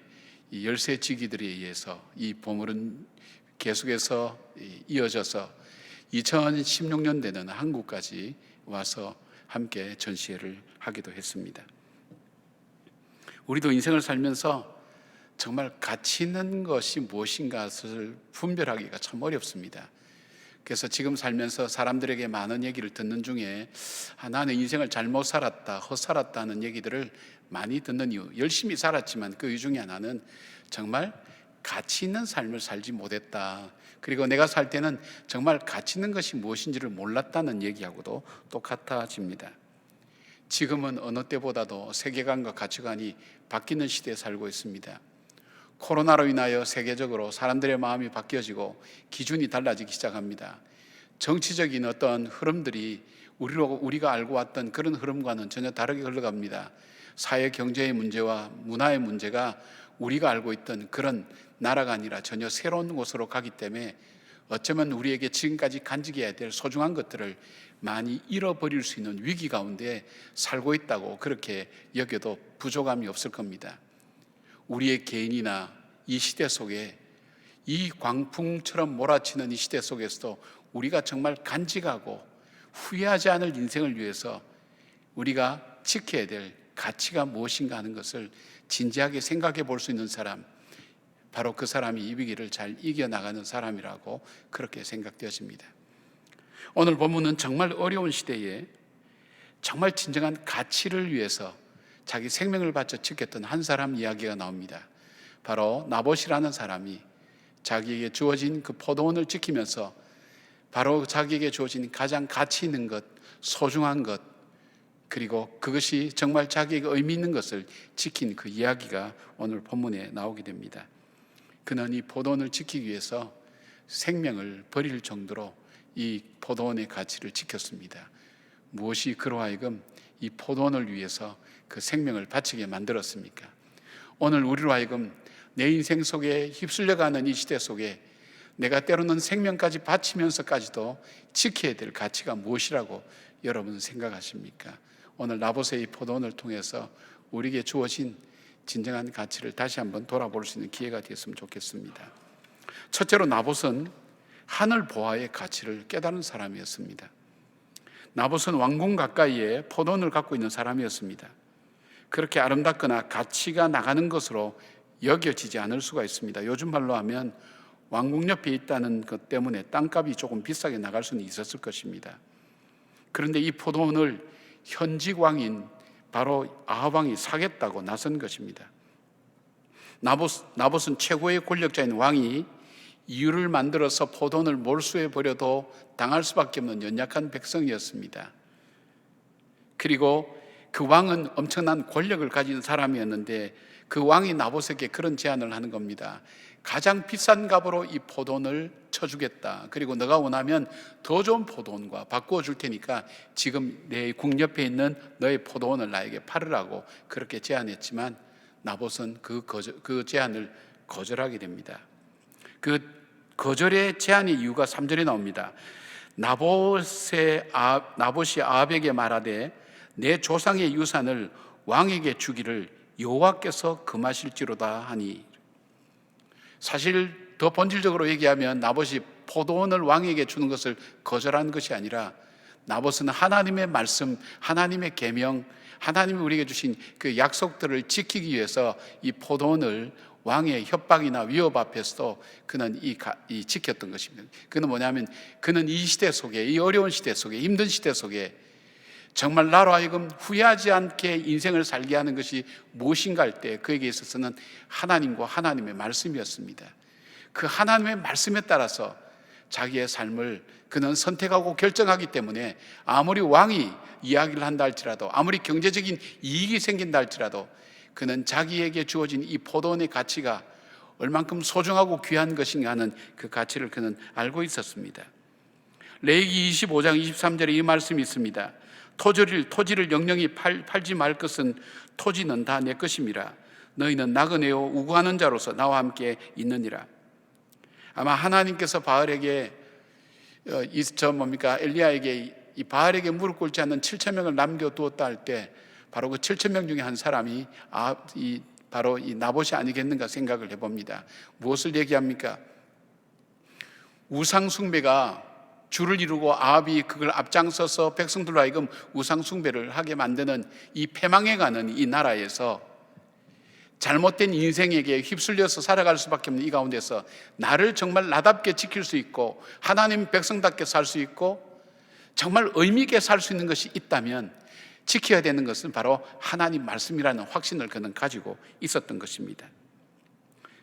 C: 이 열쇠지기들에 의해서 이 보물은 계속해서 이어져서 2016년대는 한국까지 와서 함께 전시회를 하기도 했습니다. 우리도 인생을 살면서 정말 가치 있는 것이 무엇인가를 분별하기가 참 어렵습니다. 그래서 지금 살면서 사람들에게 많은 얘기를 듣는 중에 나는 인생을 잘못 살았다, 헛살았다 하는 얘기들을 많이 듣는 이유, 열심히 살았지만 그 이유 중에 하나는 정말 가치 있는 삶을 살지 못했다. 그리고 내가 살 때는 정말 가치 있는 것이 무엇인지를 몰랐다는 얘기하고도 똑같아집니다. 지금은 어느 때보다도 세계관과 가치관이 바뀌는 시대에 살고 있습니다. 코로나로 인하여 세계적으로 사람들의 마음이 바뀌어지고 기준이 달라지기 시작합니다. 정치적인 어떤 흐름들이 우리가 알고 왔던 그런 흐름과는 전혀 다르게 흘러갑니다. 사회 경제의 문제와 문화의 문제가 우리가 알고 있던 그런 나라가 아니라 전혀 새로운 곳으로 가기 때문에 어쩌면 우리에게 지금까지 간직해야 될 소중한 것들을 많이 잃어버릴 수 있는 위기 가운데 살고 있다고 그렇게 여겨도 부족함이 없을 겁니다. 우리의 개인이나 이 시대 속에 이 광풍처럼 몰아치는 이 시대 속에서도 우리가 정말 간직하고 후회하지 않을 인생을 위해서 우리가 지켜야 될 가치가 무엇인가 하는 것을 진지하게 생각해 볼 수 있는 사람, 바로 그 사람이 이 위기를 잘 이겨나가는 사람이라고 그렇게 생각되어집니다. 오늘 본문은 정말 어려운 시대에 정말 진정한 가치를 위해서 자기 생명을 바쳐 지켰던 한 사람 이야기가 나옵니다. 바로 나봇이라는 사람이 자기에게 주어진 그 포도원을 지키면서 바로 자기에게 주어진 가장 가치 있는 것, 소중한 것, 그리고 그것이 정말 자기에게 의미 있는 것을 지킨 그 이야기가 오늘 본문에 나오게 됩니다. 그는 이 포도원을 지키기 위해서 생명을 버릴 정도로 이 포도원의 가치를 지켰습니다. 무엇이 그로 하여금 이 포도원을 위해서 그 생명을 바치게 만들었습니까? 오늘 우리로 하여금 내 인생 속에 휩쓸려가는 이 시대 속에 내가 때로는 생명까지 바치면서까지도 지켜야 될 가치가 무엇이라고 여러분 생각하십니까? 오늘 나봇의 이 포도원을 통해서 우리에게 주어진 진정한 가치를 다시 한번 돌아볼 수 있는 기회가 되었으면 좋겠습니다. 첫째로 나봇은 하늘 보화의 가치를 깨달은 사람이었습니다. 나봇은 왕궁 가까이에 포도원을 갖고 있는 사람이었습니다. 그렇게 아름답거나 가치가 나가는 것으로 여겨지지 않을 수가 있습니다. 요즘 말로 하면 왕궁 옆에 있다는 것 때문에 땅값이 조금 비싸게 나갈 수는 있었을 것입니다. 그런데 이 포도원을 현직 왕인 바로 아합 왕이 사겠다고 나선 것입니다. 나봇은 최고의 권력자인 왕이 이유를 만들어서 포도원을 몰수해 버려도 당할 수밖에 없는 연약한 백성이었습니다. 그리고 그 왕은 엄청난 권력을 가진 사람이었는데 그 왕이 나봇에게 그런 제안을 하는 겁니다. 가장 비싼 값으로 이 포도원을 쳐주겠다. 그리고 너가 원하면 더 좋은 포도원과 바꾸어 줄 테니까 지금 내 궁 옆에 있는 너의 포도원을 나에게 팔으라고 그렇게 제안했지만 나봇은 그 제안을 거절하게 됩니다. 그 거절의 제안의 이유가 3절에 나옵니다. 나봇이 아합에게 말하되 내 조상의 유산을 왕에게 주기를 여호와께서 금하실지로다 하니, 사실 더 본질적으로 얘기하면 나봇이 포도원을 왕에게 주는 것을 거절한 것이 아니라 나봇은 하나님의 말씀, 하나님의 계명, 하나님이 우리에게 주신 그 약속들을 지키기 위해서 이 포도원을 왕의 협박이나 위협 앞에서도 그는 지켰던 것입니다. 그는 뭐냐면 그는 이 시대 속에, 이 어려운 시대 속에, 힘든 시대 속에 정말 나로 하여금 후회하지 않게 인생을 살게 하는 것이 무엇인가 할 때 그에게 있어서는 하나님과 하나님의 말씀이었습니다. 그 하나님의 말씀에 따라서 자기의 삶을 그는 선택하고 결정하기 때문에 아무리 왕이 이야기를 한다 할지라도, 아무리 경제적인 이익이 생긴다 할지라도 그는 자기에게 주어진 이 포도원의 가치가 얼만큼 소중하고 귀한 것인가 하는 그 가치를 그는 알고 있었습니다. 레위기 25장 23절에 이 말씀이 있습니다. 토지를 영영히 팔지 말 것은 토지는 다 내 것임이라. 너희는 나그네요 우고하는 자로서 나와 함께 있느니라. 아마 하나님께서 바알에게 엘리야에게 이 바알에게 무릎 꿇지 않는 7,000명을 남겨두었다 할 때 바로 그 7,000명 중에 한 사람이 바로 이 나봇이 아니겠는가 생각을 해봅니다. 무엇을 얘기합니까? 우상숭배가 주를 이루고 아합이 그걸 앞장서서 백성들로 하여금 우상숭배를 하게 만드는 이 패망해가는 이 나라에서 잘못된 인생에게 휩쓸려서 살아갈 수밖에 없는 이 가운데서 나를 정말 나답게 지킬 수 있고 하나님 백성답게 살 수 있고 정말 의미 있게 살 수 있는 것이 있다면 지켜야 되는 것은 바로 하나님 말씀이라는 확신을 그는 가지고 있었던 것입니다.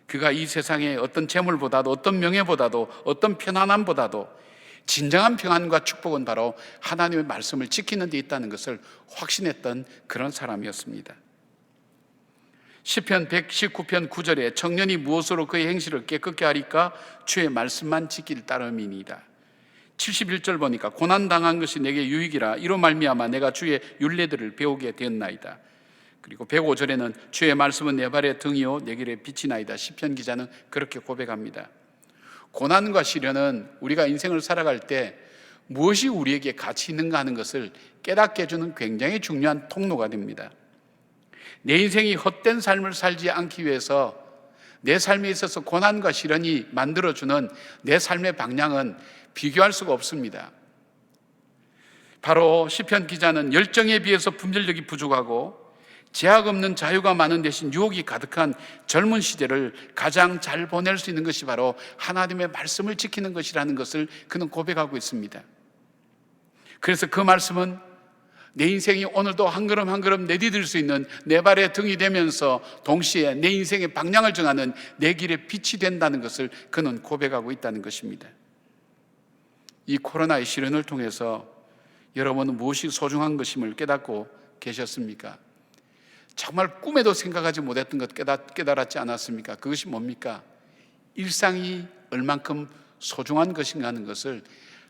C: 그가 이 세상에 어떤 재물보다도, 어떤 명예보다도, 어떤 편안함보다도 진정한 평안과 축복은 바로 하나님의 말씀을 지키는 데 있다는 것을 확신했던 그런 사람이었습니다. 시편 119편 9절에 청년이 무엇으로 그의 행실을 깨끗게 하리까? 주의 말씀만 지킬 따름이니이다. 71절 보니까 고난당한 것이 내게 유익이라 이로 말미암아 내가 주의 율례들을 배우게 되었나이다. 그리고 105절에는 주의 말씀은 내 발의 등이요 내 길의 빛이나이다. 시편 기자는 그렇게 고백합니다. 고난과 시련은 우리가 인생을 살아갈 때 무엇이 우리에게 가치 있는가 하는 것을 깨닫게 해주는 굉장히 중요한 통로가 됩니다. 내 인생이 헛된 삶을 살지 않기 위해서 내 삶에 있어서 고난과 시련이 만들어주는 내 삶의 방향은 비교할 수가 없습니다. 바로 시편 기자는 열정에 비해서 분별력이 부족하고 제약 없는 자유가 많은 대신 유혹이 가득한 젊은 시대를 가장 잘 보낼 수 있는 것이 바로 하나님의 말씀을 지키는 것이라는 것을 그는 고백하고 있습니다. 그래서 그 말씀은 내 인생이 오늘도 한 걸음 한 걸음 내디딜 수 있는 내 발의 등이 되면서 동시에 내 인생의 방향을 정하는 내 길의 빛이 된다는 것을 그는 고백하고 있다는 것입니다. 이 코로나의 시련을 통해서 여러분은 무엇이 소중한 것임을 깨닫고 계셨습니까? 정말 꿈에도 생각하지 못했던 것 깨달았지 않았습니까? 그것이 뭡니까? 일상이 얼만큼 소중한 것인가 하는 것을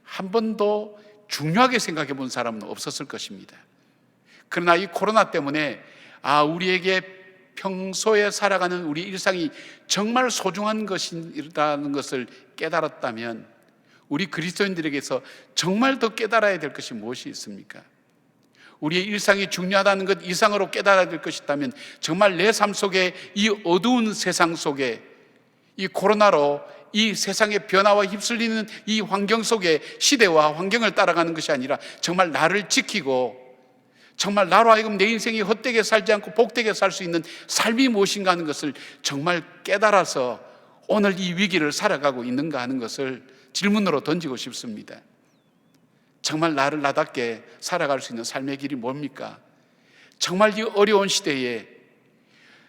C: 한 번도 중요하게 생각해 본 사람은 없었을 것입니다. 그러나 이 코로나 때문에 우리에게 평소에 살아가는 우리 일상이 정말 소중한 것이라는 것을 깨달았다면 우리 그리스도인들에게서 정말 더 깨달아야 될 것이 무엇이 있습니까? 우리의 일상이 중요하다는 것 이상으로 깨달아야 될 것이 있다면 정말 내 삶 속에 이 어두운 세상 속에 이 코로나로 이 세상의 변화와 휩쓸리는 이 환경 속에 시대와 환경을 따라가는 것이 아니라 정말 나를 지키고 정말 나로 하여금 내 인생이 헛되게 살지 않고 복되게 살 수 있는 삶이 무엇인가 하는 것을 정말 깨달아서 오늘 이 위기를 살아가고 있는가 하는 것을 질문으로 던지고 싶습니다. 정말 나를 나답게 살아갈 수 있는 삶의 길이 뭡니까? 정말 이 어려운 시대에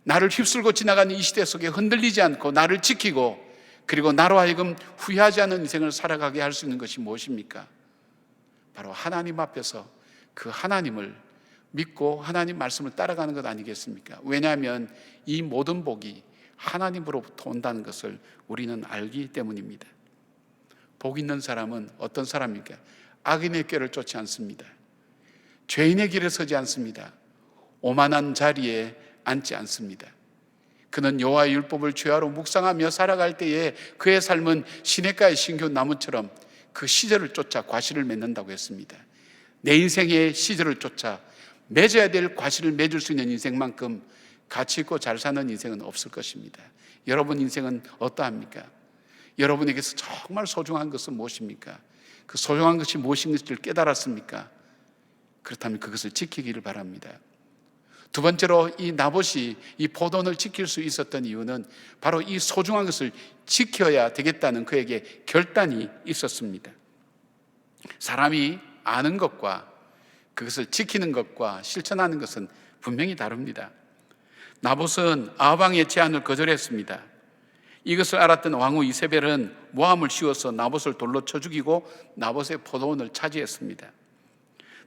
C: 나를 휩쓸고 지나가는 이 시대 속에 흔들리지 않고 나를 지키고 그리고 나로 하여금 후회하지 않은 인생을 살아가게 할 수 있는 것이 무엇입니까? 바로 하나님 앞에서 그 하나님을 믿고 하나님 말씀을 따라가는 것 아니겠습니까? 왜냐하면 이 모든 복이 하나님으로부터 온다는 것을 우리는 알기 때문입니다. 복 있는 사람은 어떤 사람입니까? 악인의 꾀를 쫓지 않습니다. 죄인의 길에 서지 않습니다. 오만한 자리에 앉지 않습니다. 그는 여호와의 율법을 주야로 묵상하며 살아갈 때에 그의 삶은 시냇가의 신교 나무처럼 그 시절을 쫓아 과실을 맺는다고 했습니다. 내 인생의 시절을 쫓아 맺어야 될 과실을 맺을 수 있는 인생만큼 가치 있고 잘 사는 인생은 없을 것입니다. 여러분 인생은 어떠합니까? 여러분에게서 정말 소중한 것은 무엇입니까? 그 소중한 것이 무엇인지를 깨달았습니까? 그렇다면 그것을 지키기를 바랍니다. 두 번째로 이 나봇이 이 포도원을 지킬 수 있었던 이유는 바로 이 소중한 것을 지켜야 되겠다는 그에게 결단이 있었습니다. 사람이 아는 것과 그것을 지키는 것과 실천하는 것은 분명히 다릅니다. 나봇은 아합왕의 제안을 거절했습니다. 이것을 알았던 왕후 이세벨은 모함을 씌워서 나봇을 돌로 쳐 죽이고 나봇의 포도원을 차지했습니다.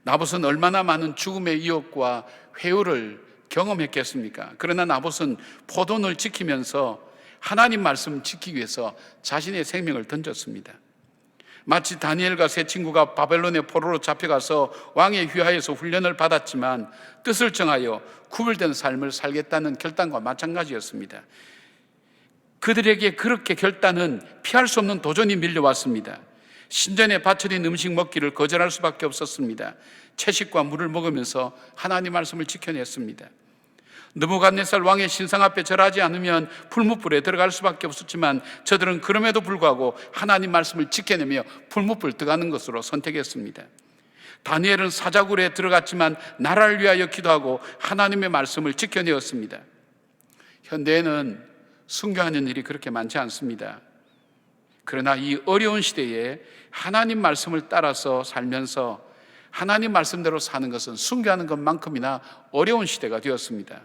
C: 나봇은 얼마나 많은 죽음의 유혹과 회유를 경험했겠습니까? 그러나 나봇은 포도원을 지키면서 하나님 말씀을 지키기 위해서 자신의 생명을 던졌습니다. 마치 다니엘과 세 친구가 바벨론의 포로로 잡혀가서 왕의 휘하에서 훈련을 받았지만 뜻을 정하여 구별된 삶을 살겠다는 결단과 마찬가지였습니다. 그들에게 그렇게 결단은 피할 수 없는 도전이 밀려왔습니다. 신전에 바쳐진 음식 먹기를 거절할 수밖에 없었습니다. 채식과 물을 먹으면서 하나님 말씀을 지켜냈습니다. 느부갓네살 왕의 신상 앞에 절하지 않으면 풀무불에 들어갈 수밖에 없었지만 저들은 그럼에도 불구하고 하나님 말씀을 지켜내며 풀무불 들어가는 것으로 선택했습니다. 다니엘은 사자굴에 들어갔지만 나라를 위하여 기도하고 하나님의 말씀을 지켜내었습니다. 현대에는 순교하는 일이 그렇게 많지 않습니다. 그러나 이 어려운 시대에 하나님 말씀을 따라서 살면서 하나님 말씀대로 사는 것은 순교하는 것만큼이나 어려운 시대가 되었습니다.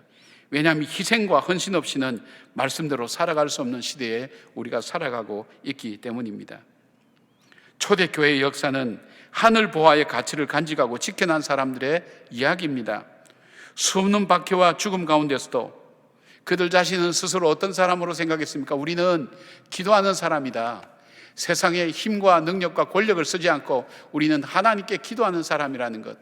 C: 왜냐하면 희생과 헌신 없이는 말씀대로 살아갈 수 없는 시대에 우리가 살아가고 있기 때문입니다. 초대교회의 역사는 하늘 보화의 가치를 간직하고 지켜난 사람들의 이야기입니다. 수없는 박해와 죽음 가운데서도 그들 자신은 스스로 어떤 사람으로 생각했습니까? 우리는 기도하는 사람이다. 세상의 힘과 능력과 권력을 쓰지 않고 우리는 하나님께 기도하는 사람이라는 것.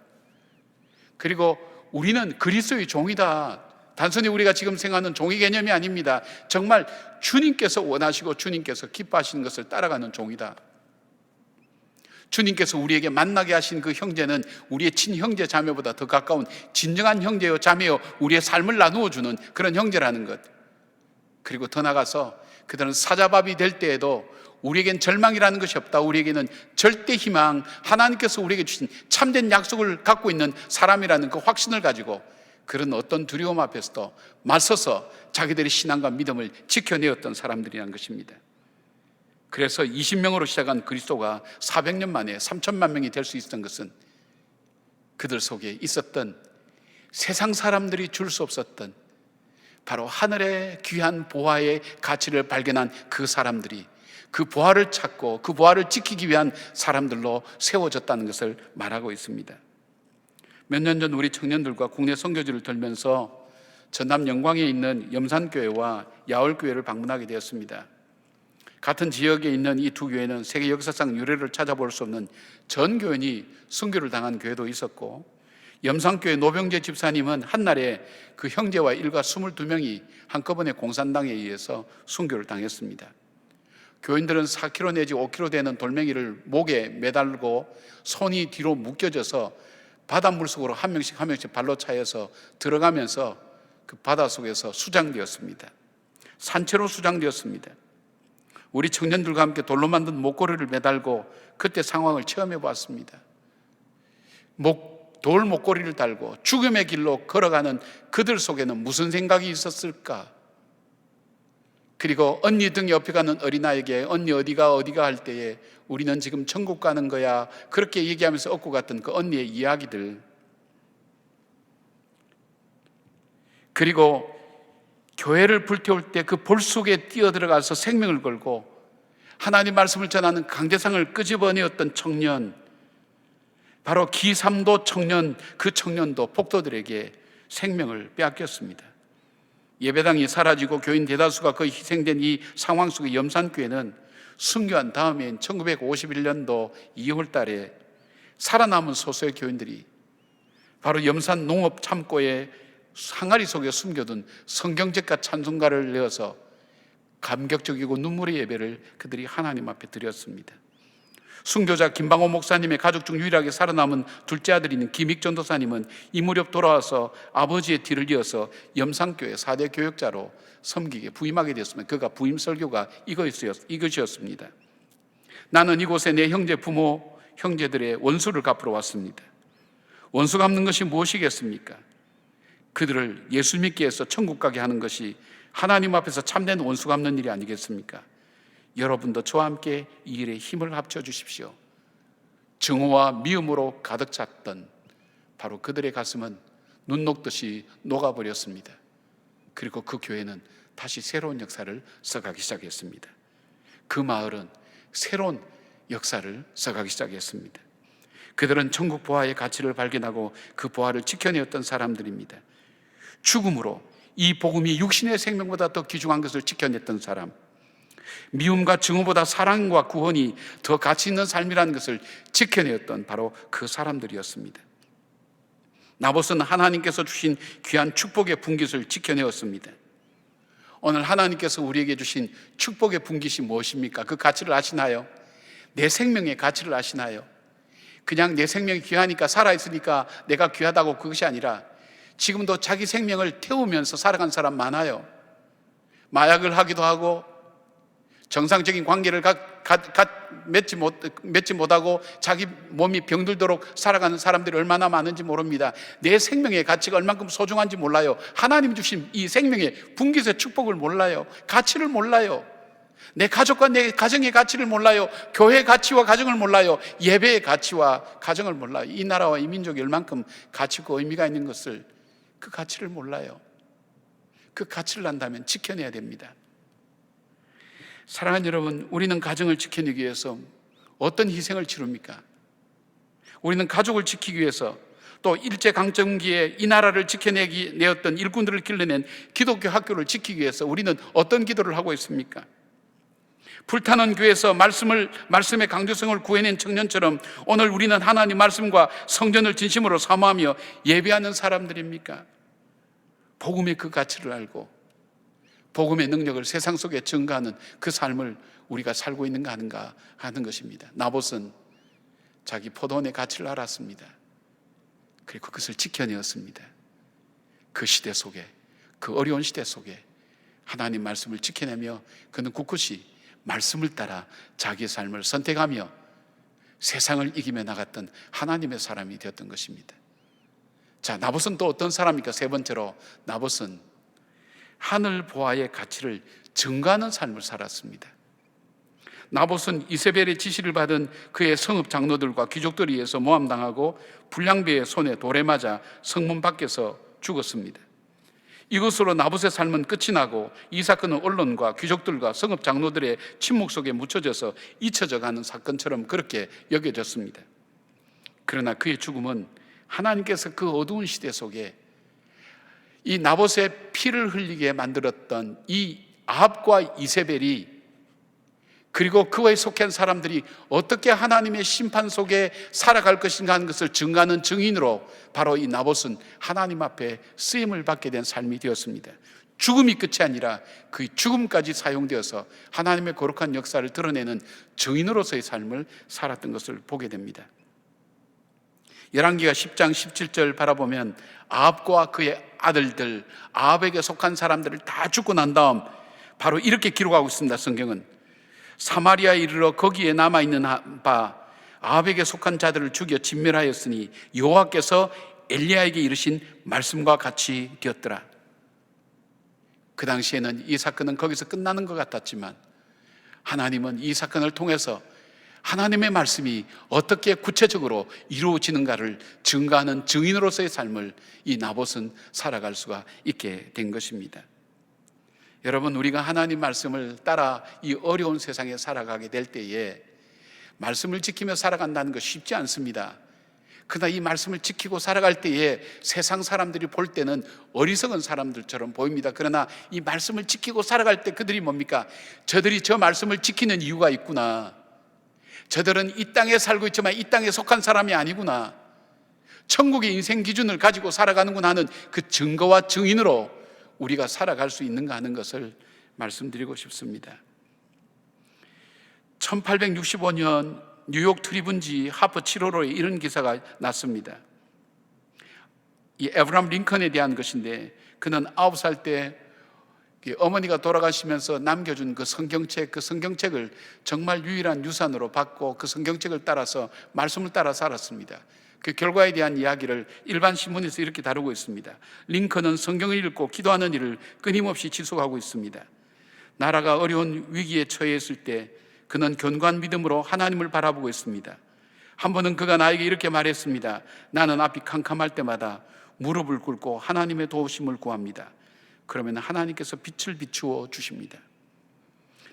C: 그리고 우리는 그리스도의 종이다. 단순히 우리가 지금 생각하는 종이 개념이 아닙니다. 정말 주님께서 원하시고 주님께서 기뻐하시는 것을 따라가는 종이다. 주님께서 우리에게 만나게 하신 그 형제는 우리의 친형제 자매보다 더 가까운 진정한 형제요 자매요 우리의 삶을 나누어 주는 그런 형제라는 것. 그리고 더 나아가서 그들은 사자밥이 될 때에도 우리에겐 절망이라는 것이 없다. 우리에게는 절대 희망, 하나님께서 우리에게 주신 참된 약속을 갖고 있는 사람이라는 그 확신을 가지고 그런 어떤 두려움 앞에서도 맞서서 자기들의 신앙과 믿음을 지켜내었던 사람들이라는 것입니다. 그래서 20명으로 시작한 그리스도가 400년 만에 3천만 명이 될 수 있었던 것은 그들 속에 있었던 세상 사람들이 줄 수 없었던 바로 하늘의 귀한 보화의 가치를 발견한 그 사람들이 그 보화를 찾고 그 보화를 지키기 위한 사람들로 세워졌다는 것을 말하고 있습니다. 몇 년 전 우리 청년들과 국내 선교지를 돌면서 전남 영광에 있는 염산교회와 야월교회를 방문하게 되었습니다. 같은 지역에 있는 이 두 교회는 세계 역사상 유래를 찾아볼 수 없는 전 교인이 순교를 당한 교회도 있었고 염산교회 노병재 집사님은 한날에 그 형제와 일가 22명이 한꺼번에 공산당에 의해서 순교를 당했습니다. 교인들은 4kg 내지 5kg 되는 돌멩이를 목에 매달고 손이 뒤로 묶여져서 바닷물 속으로 한 명씩 발로 차여서 들어가면서 그 바다 속에서 수장되었습니다. 산채로 수장되었습니다. 우리 청년들과 함께 돌로 만든 목걸이를 매달고 그때 상황을 체험해 보았습니다. 돌 목걸이를 달고 죽음의 길로 걸어가는 그들 속에는 무슨 생각이 있었을까? 그리고 언니 등 옆에 가는 어린아이에게 언니 어디가 할 때에 우리는 지금 천국 가는 거야, 그렇게 얘기하면서 얻고 갔던 그 언니의 이야기들, 그리고 교회를 불태울 때 그 볼 속에 뛰어들어가서 생명을 걸고 하나님 말씀을 전하는 강대상을 끄집어내었던 청년, 바로 기삼도 청년, 그 청년도 폭도들에게 생명을 빼앗겼습니다. 예배당이 사라지고 교인 대다수가 거의 희생된 이 상황 속의 염산교회는 순교한 다음엔 1951년도 2월 달에 살아남은 소수의 교인들이 바로 염산 농업 창고에 항아리 속에 숨겨둔 성경책과 찬송가를 내어서 감격적이고 눈물의 예배를 그들이 하나님 앞에 드렸습니다. 순교자 김방호 목사님의 가족 중 유일하게 살아남은 둘째 아들인 김익 전도사님은 이 무렵 돌아와서 아버지의 뒤를 이어서 염산교회 4대 교역자로 섬기게 부임하게 되었습니다. 그가 부임 설교가 이것이었습니다. 나는 이곳에 내 형제 부모 형제들의 원수를 갚으러 왔습니다. 원수 갚는 것이 무엇이겠습니까? 그들을 예수 믿게 해서 천국 가게 하는 것이 하나님 앞에서 참된 원수 갚는 일이 아니겠습니까? 여러분도 저와 함께 이 일에 힘을 합쳐 주십시오. 증오와 미움으로 가득 찼던 바로 그들의 가슴은 눈 녹듯이 녹아버렸습니다. 그리고 그 교회는 다시 새로운 역사를 써가기 시작했습니다. 그 마을은 새로운 역사를 써가기 시작했습니다. 그들은 천국 보화의 가치를 발견하고 그 보화를 지켜내었던 사람들입니다. 죽음으로 이 복음이 육신의 생명보다 더 귀중한 것을 지켜냈던 사람, 미움과 증오보다 사랑과 구원이 더 가치 있는 삶이라는 것을 지켜내었던 바로 그 사람들이었습니다. 나봇은 하나님께서 주신 귀한 축복의 분깃을 지켜내었습니다. 오늘 하나님께서 우리에게 주신 축복의 분깃이 무엇입니까? 그 가치를 아시나요? 내 생명의 가치를 아시나요? 그냥 내 생명이 귀하니까 살아있으니까 내가 귀하다고, 그것이 아니라 지금도 자기 생명을 태우면서 살아간 사람 많아요. 마약을 하기도 하고 정상적인 관계를 맺지 못하고 자기 몸이 병들도록 살아가는 사람들이 얼마나 많은지 모릅니다. 내 생명의 가치가 얼만큼 소중한지 몰라요. 하나님 주신 이 생명의 분깃의 축복을 몰라요. 가치를 몰라요. 내 가족과 내 가정의 가치를 몰라요. 교회의 가치와 가정을 몰라요. 예배의 가치와 가정을 몰라요. 이 나라와 이 민족이 얼만큼 가치고 의미가 있는 것을, 그 가치를 몰라요. 그 가치를 안다면 지켜내야 됩니다. 사랑하는 여러분, 우리는 가정을 지켜내기 위해서 어떤 희생을 치릅니까? 우리는 가족을 지키기 위해서, 또 일제강점기에 이 나라를 지켜내었던 일꾼들을 길러낸 기독교 학교를 지키기 위해서 우리는 어떤 기도를 하고 있습니까? 불타는 교회에서 말씀의 강조성을 구해낸 청년처럼 오늘 우리는 하나님 말씀과 성전을 진심으로 사모하며 예배하는 사람들입니까? 복음의 그 가치를 알고 복음의 능력을 세상 속에 증가하는 그 삶을 우리가 살고 있는가 하는가 하는 것입니다. 나봇은 자기 포도원의 가치를 알았습니다. 그리고 그것을 지켜내었습니다. 그 시대 속에, 그 어려운 시대 속에 하나님 말씀을 지켜내며 그는 굳굳이 말씀을 따라 자기의 삶을 선택하며 세상을 이기며 나갔던 하나님의 사람이 되었던 것입니다. 자, 나봇은 또 어떤 사람입니까? 세 번째로, 나봇은 하늘 보화의 가치를 증가하는 삶을 살았습니다. 나봇은 이세벨의 지시를 받은 그의 성읍 장로들과 귀족들에 의해서 모함당하고 불량배의 손에 돌에 맞아 성문 밖에서 죽었습니다. 이것으로 나봇의 삶은 끝이 나고 이 사건은 언론과 귀족들과 성읍 장로들의 침묵 속에 묻혀져서 잊혀져 가는 사건처럼 그렇게 여겨졌습니다. 그러나 그의 죽음은 하나님께서 그 어두운 시대 속에 이 나봇의 피를 흘리게 만들었던 이 아합과 이세벨이, 그리고 그에 속한 사람들이 어떻게 하나님의 심판 속에 살아갈 것인가 하는 것을 증거하는 증인으로 바로 이 나봇은 하나님 앞에 쓰임을 받게 된 삶이 되었습니다. 죽음이 끝이 아니라 그 죽음까지 사용되어서 하나님의 거룩한 역사를 드러내는 증인으로서의 삶을 살았던 것을 보게 됩니다. 열왕기하 10장 17절 바라보면 아합과 그의 아들들, 아합에게 속한 사람들을 다 죽고 난 다음 바로 이렇게 기록하고 있습니다. 성경은 사마리아에 이르러 거기에 남아있는 바 아합에게 속한 자들을 죽여 진멸하였으니 여호와께서 엘리야에게 이르신 말씀과 같이 되었더라. 그 당시에는 이 사건은 거기서 끝나는 것 같았지만 하나님은 이 사건을 통해서 하나님의 말씀이 어떻게 구체적으로 이루어지는가를 증거하는 증인으로서의 삶을 이 나봇은 살아갈 수가 있게 된 것입니다. 여러분, 우리가 하나님 말씀을 따라 이 어려운 세상에 살아가게 될 때에 말씀을 지키며 살아간다는 것 쉽지 않습니다. 그러나 이 말씀을 지키고 살아갈 때에 세상 사람들이 볼 때는 어리석은 사람들처럼 보입니다. 그러나 이 말씀을 지키고 살아갈 때 그들이 뭡니까? 저들이 저 말씀을 지키는 이유가 있구나. 저들은 이 땅에 살고 있지만 이 땅에 속한 사람이 아니구나. 천국의 인생 기준을 가지고 살아가는구나 하는 그 증거와 증인으로 우리가 살아갈 수 있는가 하는 것을 말씀드리고 싶습니다. 1865년 뉴욕 트리뷴지 하퍼 7호로에 이런 기사가 났습니다. 이 에브람 링컨에 대한 것인데, 그는 9살 때 어머니가 돌아가시면서 남겨준 그 성경책을 정말 유일한 유산으로 받고 그 성경책을 따라서 말씀을 따라 살았습니다. 그 결과에 대한 이야기를 일반 신문에서 이렇게 다루고 있습니다. 링컨은 성경을 읽고 기도하는 일을 끊임없이 지속하고 있습니다. 나라가 어려운 위기에 처해 있을 때 그는 견고한 믿음으로 하나님을 바라보고 있습니다. 한 번은 그가 나에게 이렇게 말했습니다. 나는 앞이 캄캄할 때마다 무릎을 꿇고 하나님의 도우심을 구합니다. 그러면 하나님께서 빛을 비추어 주십니다.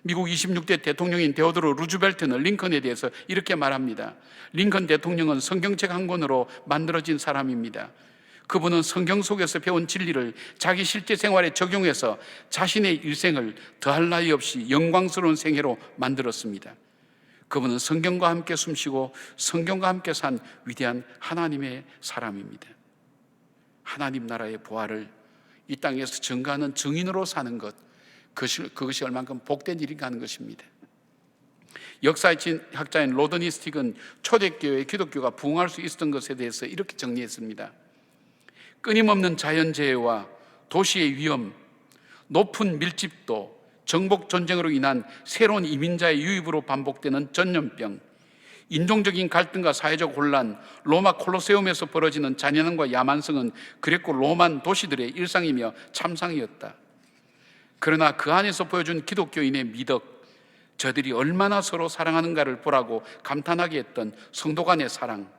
C: 미국 26대 대통령인 데오도르 루즈벨트는 링컨에 대해서 이렇게 말합니다. 링컨 대통령은 성경책 한 권으로 만들어진 사람입니다. 그분은 성경 속에서 배운 진리를 자기 실제 생활에 적용해서 자신의 일생을 더할 나위 없이 영광스러운 생애로 만들었습니다. 그분은 성경과 함께 숨쉬고 성경과 함께 산 위대한 하나님의 사람입니다. 하나님 나라의 부활을 이 땅에서 증거하는 증인으로 사는 것, 그것이 얼만큼 복된 일인가 하는 것입니다. 역사학자인 로드니 스틱은 초대교회 기독교가 부흥할 수 있었던 것에 대해서 이렇게 정리했습니다. 끊임없는 자연재해와 도시의 위험, 높은 밀집도, 정복 전쟁으로 인한 새로운 이민자의 유입으로 반복되는 전염병, 인종적인 갈등과 사회적 혼란, 로마 콜로세움에서 벌어지는 잔인함과 야만성은 그레코 로만 도시들의 일상이며 참상이었다. 그러나 그 안에서 보여준 기독교인의 미덕, 저들이 얼마나 서로 사랑하는가를 보라고 감탄하게 했던 성도 간의 사랑,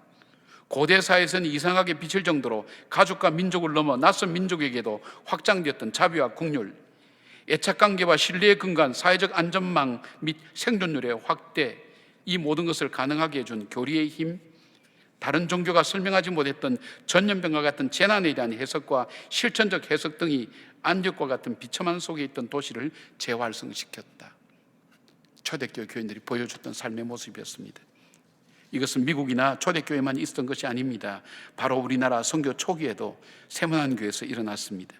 C: 고대 사회에서는 이상하게 비칠 정도로 가족과 민족을 넘어 낯선 민족에게도 확장되었던 자비와 긍휼, 애착관계와 신뢰에 근거한 사회적 안전망 및 생존율의 확대, 이 모든 것을 가능하게 해준 교리의 힘, 다른 종교가 설명하지 못했던 전염병과 같은 재난에 대한 해석과 실천적 해석 등이 안디옥과 같은 비참한 속에 있던 도시를 재활성시켰다. 초대교회 교인들이 보여줬던 삶의 모습이었습니다. 이것은 미국이나 초대교회만 있었던 것이 아닙니다. 바로 우리나라 선교 초기에도 세문안교에서 일어났습니다.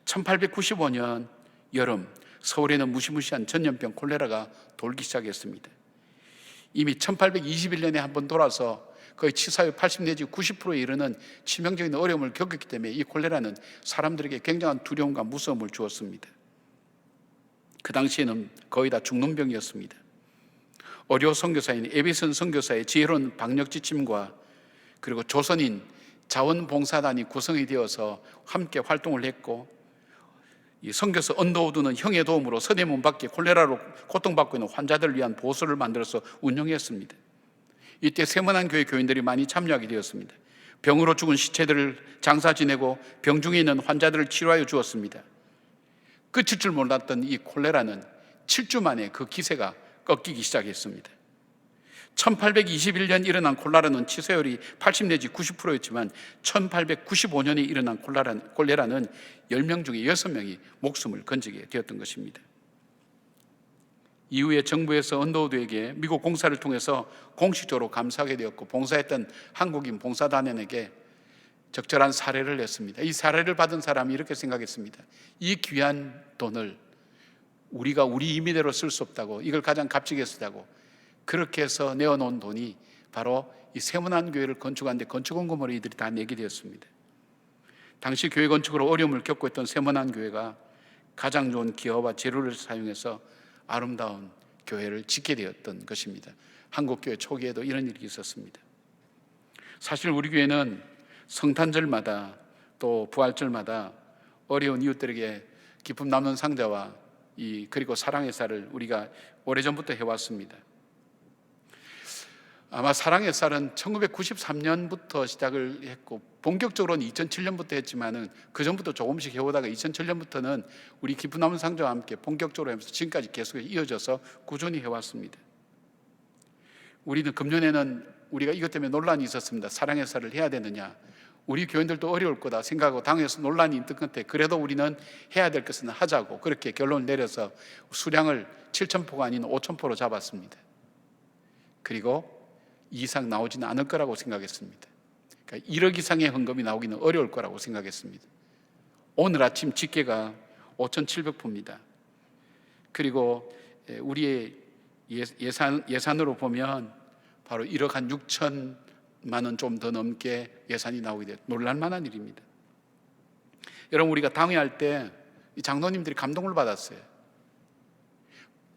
C: 1895년 여름, 서울에는 무시무시한 전염병 콜레라가 돌기 시작했습니다. 이미 1821년에 한번 돌아서 거의 치사율 80 내지 90%에 이르는 치명적인 어려움을 겪었기 때문에 이 콜레라는 사람들에게 굉장한 두려움과 무서움을 주었습니다. 그 당시에는 거의 다 죽는 병이었습니다. 어려 선교사인 에비슨 선교사의 지혜로운 방역 지침과 그리고 조선인 자원봉사단이 구성이 되어서 함께 활동을 했고, 이 선교사 언더우드는 형의 도움으로 서대문 밖에 콜레라로 고통받고 있는 환자들을 위한 보호소를 만들어서 운영했습니다. 이때 세문안교회 교인들이 많이 참여하게 되었습니다. 병으로 죽은 시체들을 장사 지내고 병 중에 있는 환자들을 치료하여 주었습니다. 끝일 줄 몰랐던 이 콜레라는 7주 만에 그 기세가 꺾이기 시작했습니다. 1821년 일어난 콜레라는 치사율이 80 내지 90%였지만 1895년에 일어난 콜레라는 10명 중에 6명이 목숨을 건지게 되었던 것입니다. 이후에 정부에서 언더우드에게 미국 공사를 통해서 공식적으로 감사하게 되었고, 봉사했던 한국인 봉사단원에게 적절한 사례를 냈습니다. 이 사례를 받은 사람이 이렇게 생각했습니다. 이 귀한 돈을 우리가 우리 임의대로 쓸 수 없다고, 이걸 가장 값지게 쓰다고, 그렇게 해서 내어놓은 돈이 바로 이 세문안교회를 건축하는데 건축원금으로 이들이 다 내게 되었습니다. 당시 교회 건축으로 어려움을 겪고 있던 세문안교회가 가장 좋은 기와와 재료를 사용해서 아름다운 교회를 짓게 되었던 것입니다. 한국교회 초기에도 이런 일이 있었습니다. 사실 우리 교회는 성탄절마다 또 부활절마다 어려운 이웃들에게 기쁨 나누는 상자와 그리고 사랑의 쌀을 우리가 오래전부터 해왔습니다. 아마 사랑의 쌀은 1993년부터 시작을 했고 본격적으로는 2007년부터 했지만은 그 전부터 조금씩 해오다가 2007년부터는 우리 기쁨 나누는 상자와 함께 본격적으로 하면서 지금까지 계속 이어져서 꾸준히 해왔습니다. 우리는 금년에는 우리가 이것 때문에 논란이 있었습니다. 사랑의 쌀을 해야 되느냐, 우리 교인들도 어려울 거다 생각하고 당에서 논란이 있던 끝에 그래도 우리는 해야 될 것은 하자고 그렇게 결론을 내려서 수량을 7,000포가 아닌 5,000포로 잡았습니다. 그리고 이상 나오지는 않을 거라고 생각했습니다. 그러니까 1억 이상의 헌금이 나오기는 어려울 거라고 생각했습니다. 오늘 아침 집계가 5,700포입니다. 그리고 우리의 예산으로 보면 바로 1억 한 6천만 원 좀 더 넘게 예산이 나오게 돼 놀랄만한 일입니다. 여러분, 우리가 당회할 때 장로님들이 감동을 받았어요.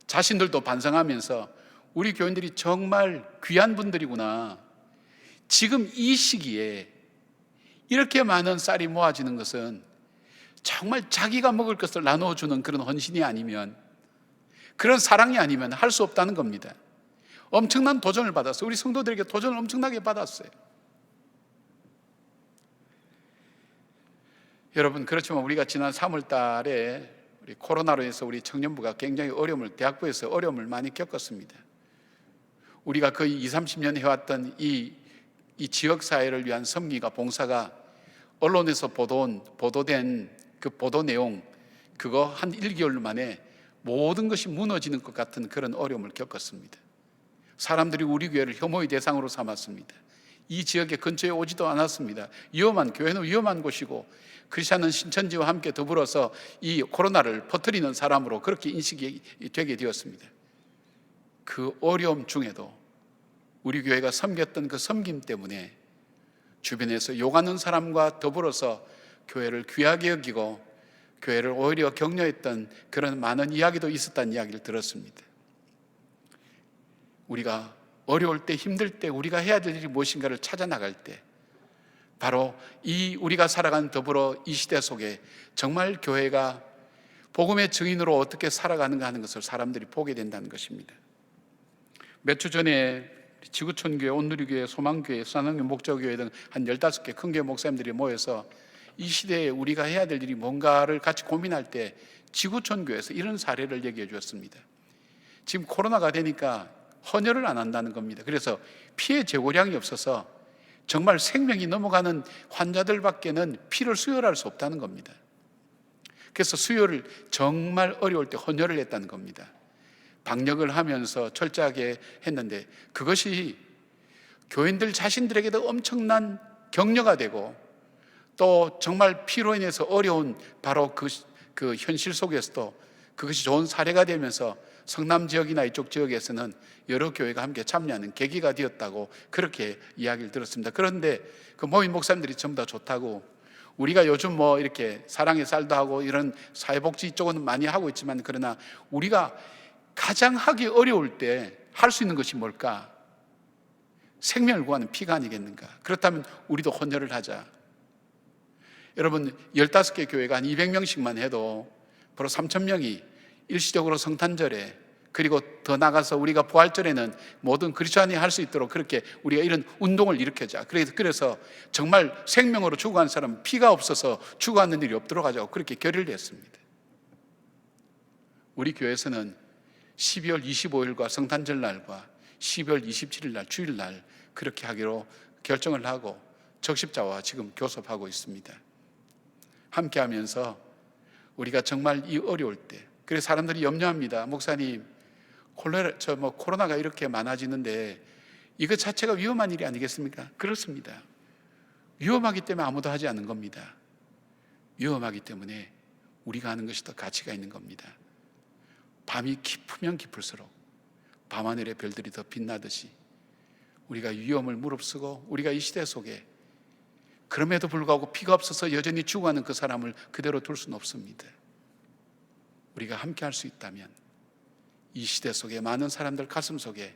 C: 자신들도 반성하면서 우리 교인들이 정말 귀한 분들이구나. 지금 이 시기에 이렇게 많은 쌀이 모아지는 것은 정말 자기가 먹을 것을 나눠주는 그런 헌신이 아니면, 그런 사랑이 아니면 할 수 없다는 겁니다. 엄청난 도전을 받았어요. 우리 성도들에게 도전을 엄청나게 받았어요. 여러분, 그렇지만 우리가 지난 3월 달에 우리 코로나로 해서 우리 청년부가 굉장히 대학부에서 어려움을 많이 겪었습니다. 우리가 거의 20, 30년 해왔던 이 지역사회를 위한 섬기가 봉사가 언론에서 보도된 그 보도 내용, 그거 한 1개월 만에 모든 것이 무너지는 것 같은 그런 어려움을 겪었습니다. 사람들이 우리 교회를 혐오의 대상으로 삼았습니다. 이 지역에 근처에 오지도 않았습니다. 교회는 위험한 곳이고 크리스찬은 신천지와 함께 더불어서 이 코로나를 퍼뜨리는 사람으로 그렇게 인식이 되게 되었습니다. 그 어려움 중에도 우리 교회가 섬겼던 그 섬김 때문에 주변에서 욕하는 사람과 더불어서 교회를 귀하게 여기고 교회를 오히려 격려했던 그런 많은 이야기도 있었다는 이야기를 들었습니다. 우리가 어려울 때, 힘들 때 우리가 해야 될 일이 무엇인가를 찾아 나갈 때, 바로 우리가 살아가는 더불어 이 시대 속에 정말 교회가 복음의 증인으로 어떻게 살아가는가 하는 것을 사람들이 보게 된다는 것입니다. 몇 주 전에 지구촌교회, 온누리교회, 소망교회, 수산항교 목적교회 등 한 15개 큰 교회 목사님들이 모여서 이 시대에 우리가 해야 될 일이 뭔가를 같이 고민할 때 지구촌교회에서 이런 사례를 얘기해 주었습니다. 지금 코로나가 되니까 헌혈을 안 한다는 겁니다. 그래서 피의 재고량이 없어서 정말 생명이 넘어가는 환자들밖에는 피를 수혈할 수 없다는 겁니다. 그래서 수혈을 정말 어려울 때 헌혈을 했다는 겁니다. 방역을 하면서 철저하게 했는데 그것이 교인들 자신들에게도 엄청난 격려가 되고 또 정말 피로 인해서 어려운 바로 그 현실 속에서도 그것이 좋은 사례가 되면서 성남 지역이나 이쪽 지역에서는 여러 교회가 함께 참여하는 계기가 되었다고 그렇게 이야기를 들었습니다. 그런데 그 모인 목사님들이 전부 다 좋다고, 우리가 요즘 이렇게 사랑의 쌀도 하고 이런 사회복지 쪽은 많이 하고 있지만, 그러나 우리가 가장 하기 어려울 때 할 수 있는 것이 뭘까? 생명을 구하는 피가 아니겠는가? 그렇다면 우리도 헌혈을 하자. 여러분, 15개 교회가 한 200명씩만 해도 바로 3,000명이 일시적으로 성탄절에, 그리고 더 나가서 우리가 부활절에는 모든 그리스도인이 할 수 있도록 그렇게 우리가 이런 운동을 일으켜자. 그래서 정말 생명으로 죽어가는 사람은 피가 없어서 죽어가는 일이 없도록 하자고 그렇게 결의를 했습니다. 우리 교회에서는 12월 25일과 성탄절 날과 12월 27일 날 주일 날 그렇게 하기로 결정을 하고 적십자와 지금 교섭하고 있습니다. 함께 하면서 우리가 정말 이 어려울 때, 그래서 사람들이 염려합니다. 목사님, 코로나가 이렇게 많아지는데 이것 자체가 위험한 일이 아니겠습니까? 그렇습니다. 위험하기 때문에 아무도 하지 않는 겁니다. 위험하기 때문에 우리가 하는 것이 더 가치가 있는 겁니다. 밤이 깊으면 깊을수록 밤하늘의 별들이 더 빛나듯이 우리가 위험을 무릅쓰고 우리가 이 시대 속에 그럼에도 불구하고 피가 없어서 여전히 죽어가는 그 사람을 그대로 둘 수는 없습니다. 우리가 함께 할 수 있다면 이 시대 속에 많은 사람들 가슴 속에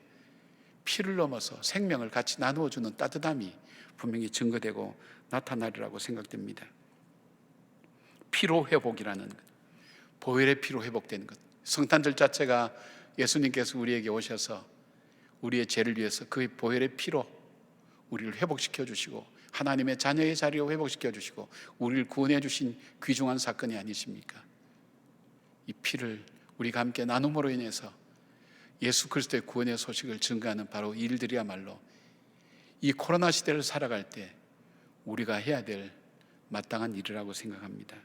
C: 피를 넘어서 생명을 같이 나누어주는 따뜻함이 분명히 증거되고 나타나리라고 생각됩니다. 피로 회복이라는 것, 보혈의 피로 회복되는 것. 성탄절 자체가 예수님께서 우리에게 오셔서 우리의 죄를 위해서 그 보혈의 피로 우리를 회복시켜 주시고 하나님의 자녀의 자리로 회복시켜 주시고 우리를 구원해 주신 귀중한 사건이 아니십니까? 이 피를 우리가 함께 나눔으로 인해서 예수 그리스도의 구원의 소식을 증거하는 바로 이 일들이야말로 이 코로나 시대를 살아갈 때 우리가 해야 될 마땅한 일이라고 생각합니다.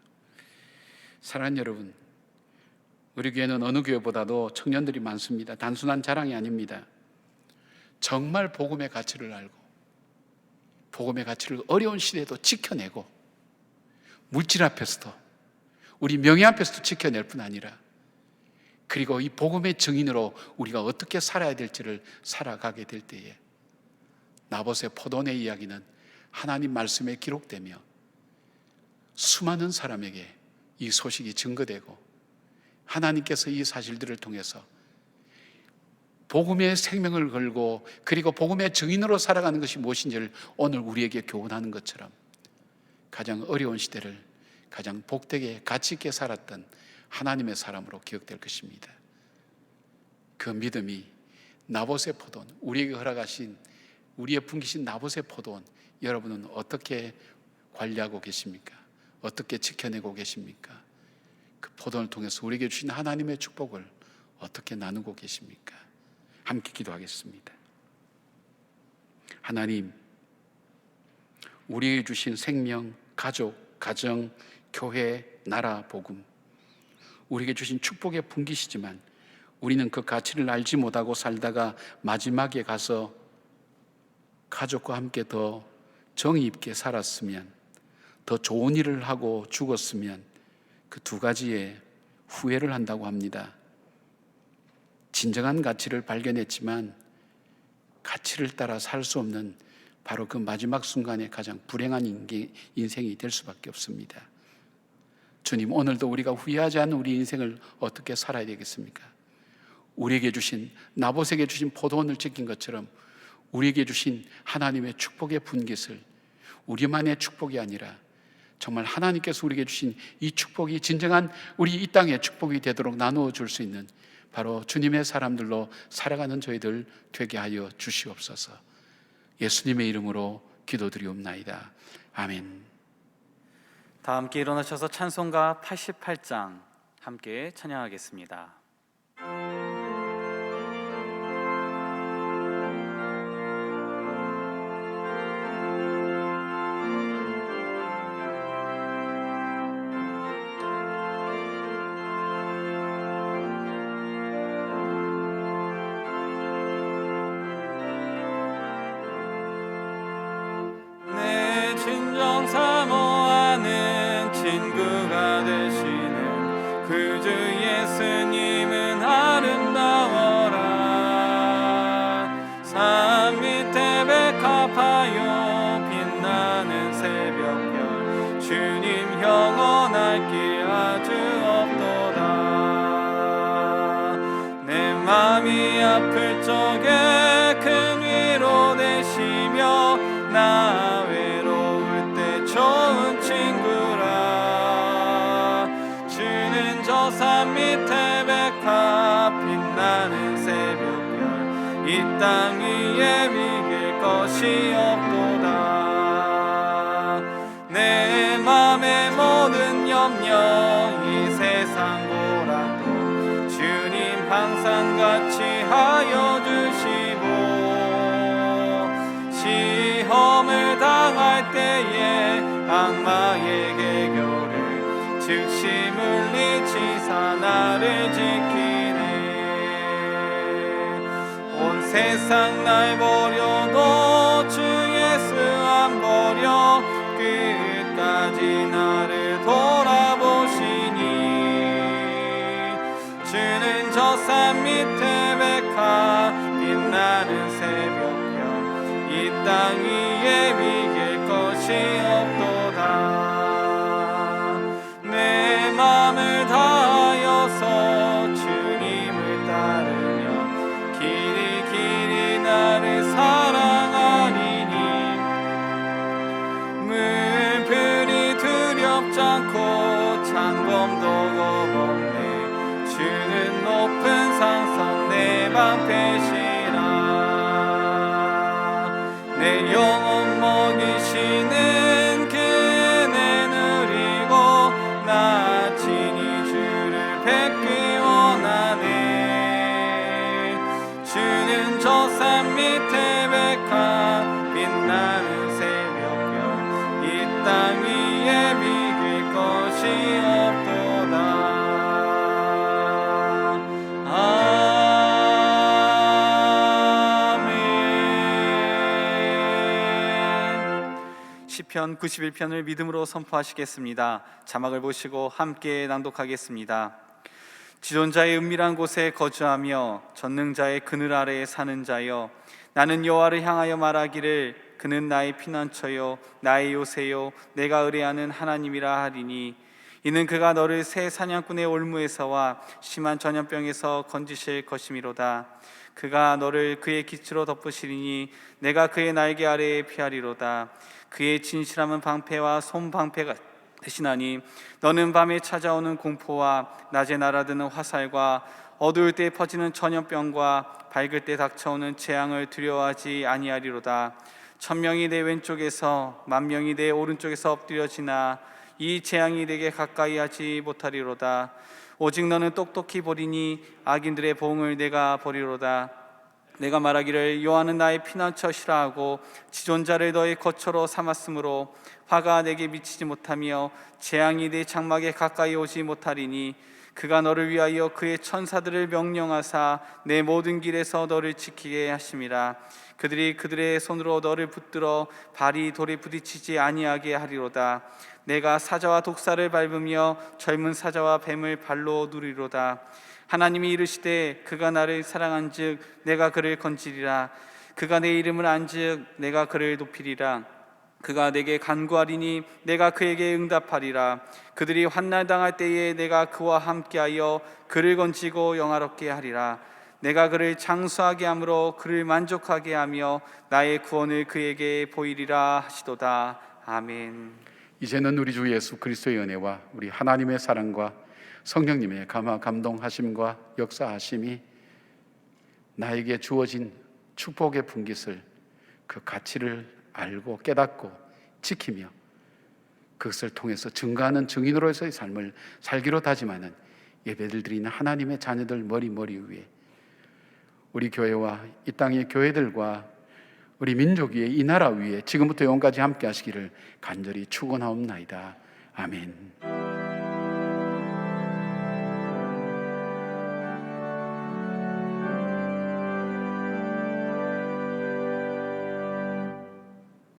C: 사랑하는 여러분, 우리 교회는 어느 교회보다도 청년들이 많습니다. 단순한 자랑이 아닙니다. 정말 복음의 가치를 알고 복음의 가치를 어려운 시대에도 지켜내고 물질 앞에서도 우리 명예 앞에서도 지켜낼 뿐 아니라 그리고 이 복음의 증인으로 우리가 어떻게 살아야 될지를 살아가게 될 때에 나봇의 포도원의 이야기는 하나님 말씀에 기록되며 수많은 사람에게 이 소식이 증거되고 하나님께서 이 사실들을 통해서 복음의 생명을 걸고 그리고 복음의 증인으로 살아가는 것이 무엇인지를 오늘 우리에게 교훈하는 것처럼 가장 어려운 시대를 가장 복되게 가치 있게 살았던 하나님의 사람으로 기억될 것입니다. 그 믿음이 나봇의 포도원, 우리에게 허락하신 우리의 풍기신 나봇의 포도원, 여러분은 어떻게 관리하고 계십니까? 어떻게 지켜내고 계십니까? 그 포도원을 통해서 우리에게 주신 하나님의 축복을 어떻게 나누고 계십니까? 함께 기도하겠습니다. 하나님, 우리에게 주신 생명, 가족, 가정, 교회, 나라, 복음, 우리에게 주신 축복의 분기시지만 우리는 그 가치를 알지 못하고 살다가 마지막에 가서 가족과 함께 더 정의 있게 살았으면, 더 좋은 일을 하고 죽었으면 그 두 가지의 후회를 한다고 합니다. 진정한 가치를 발견했지만 가치를 따라 살 수 없는 바로 그 마지막 순간에 가장 불행한 인생이 될 수밖에 없습니다. 주님, 오늘도 우리가 후회하지 않는 우리 인생을 어떻게 살아야 되겠습니까? 우리에게 주신, 나봇에게 주신 포도원을 지킨 것처럼 우리에게 주신 하나님의 축복의 분깃을 우리만의 축복이 아니라 정말 하나님께서 우리에게 주신 이 축복이 진정한 우리 이 땅의 축복이 되도록 나누어 줄 수 있는 바로 주님의 사람들로 살아가는 저희들 되게 하여 주시옵소서. 예수님의 이름으로 기도드리옵나이다. 아멘.
A: 다 함께 일어나셔서 찬송가 88장 함께 찬양하겠습니다. 진정 사모하는 친구가 되시는 그 주 예수님은 아름다워라. 산 밑에 백합하여 빛나는 새벽별 주님 영원할 길 아주 없도다. 내 맘이 아플 적에 큰 위로 되시며 나 좋은 친구라. 주는 저 산 밑에 백합 빛나는 새벽별 이 땅 위에 이길 것이 없도다. 내 맘의 모든 염려 이 세상 고난도 주님 항상 같이 하여 주시고 시험을 당할 때에 악마에게 교를 즉시 물리치사 나를 지키네. 온 세상 날 버려도 주 예수 안 버려 끝까지 나를 돌아보시니. 주는 저 산 밑에 백합 빛나는 새벽별 이 땅 위에 이길 것이 없도다. 내 맘을 다하여서 주님을 따르 내 영혼 먹이시는 그네 누리고 나 친히 주를 뵙기 원하네. 주는 저 산 밑에 백합 빛나는 새벽별 이 땅 위에 비길 것이 없도다. 아멘. 시편 91편을 믿음으로 선포하시겠습니다. 자막을 보시고 함께 낭독하겠습니다. 지존자의 은밀한 곳에 거주하며 전능자의 그늘 아래에 사는 자여, 나는 여호와를 향하여 말하기를 그는 나의 피난처요 나의 요새요 내가 의뢰하는 하나님이라 하리니, 이는 그가 너를 새 사냥꾼의 올무에서와 심한 전염병에서 건지실 것이미로다. 그가 너를 그의 깃으로 덮으시리니 내가 그의 날개 아래에 피하리로다. 그의 진실함은 방패와 손방패가 대신하니 너는 밤에 찾아오는 공포와 낮에 날아드는 화살과 어두울 때 퍼지는 전염병과 밝을 때 닥쳐오는 재앙을 두려워하지 아니하리로다. 1000명이 내 왼쪽에서 10,000명이 내 오른쪽에서 엎드려지나 이 재앙이 내게 가까이 하지 못하리로다. 오직 너는 똑똑히 보리니 악인들의 보응을 내가 보리로다. 내가 말하기를 여호와는 나의 피난처시라 하고 지존자를 너의 거처로 삼았으므로 화가 내게 미치지 못하며 재앙이 내 장막에 가까이 오지 못하리니, 그가 너를 위하여 그의 천사들을 명령하사 내 모든 길에서 너를 지키게 하심이라. 그들이 그들의 손으로 너를 붙들어 발이 돌에 부딪히지 아니하게 하리로다. 내가 사자와 독사를 밟으며 젊은 사자와 뱀을 발로 누리로다. 하나님이 이르시되 그가 나를 사랑한즉 내가 그를 건지리라. 그가 내 이름을 안즉 내가 그를 높이리라. 그가 내게 간구하리니 내가 그에게 응답하리라. 그들이 환난 당할 때에 내가 그와 함께하여 그를 건지고 영화롭게 하리라. 내가 그를 장수하게 함으로 그를 만족하게 하며 나의 구원을 그에게 보이리라 하시도다. 아멘.
C: 이제는 우리 주 예수 그리스도의 은혜와 우리 하나님의 사랑과 성령님의 감동하심과 역사하심이 나에게 주어진 축복의 분깃을, 그 가치를 알고 깨닫고 지키며 그것을 통해서 증거하는 증인으로서의 삶을 살기로 다짐하는 예배를 드리는 하나님의 자녀들 머리 위에, 우리 교회와 이 땅의 교회들과 우리 민족 위에, 이 나라 위에 지금부터 영원까지 함께 하시기를 간절히 축원하옵나이다. 아멘.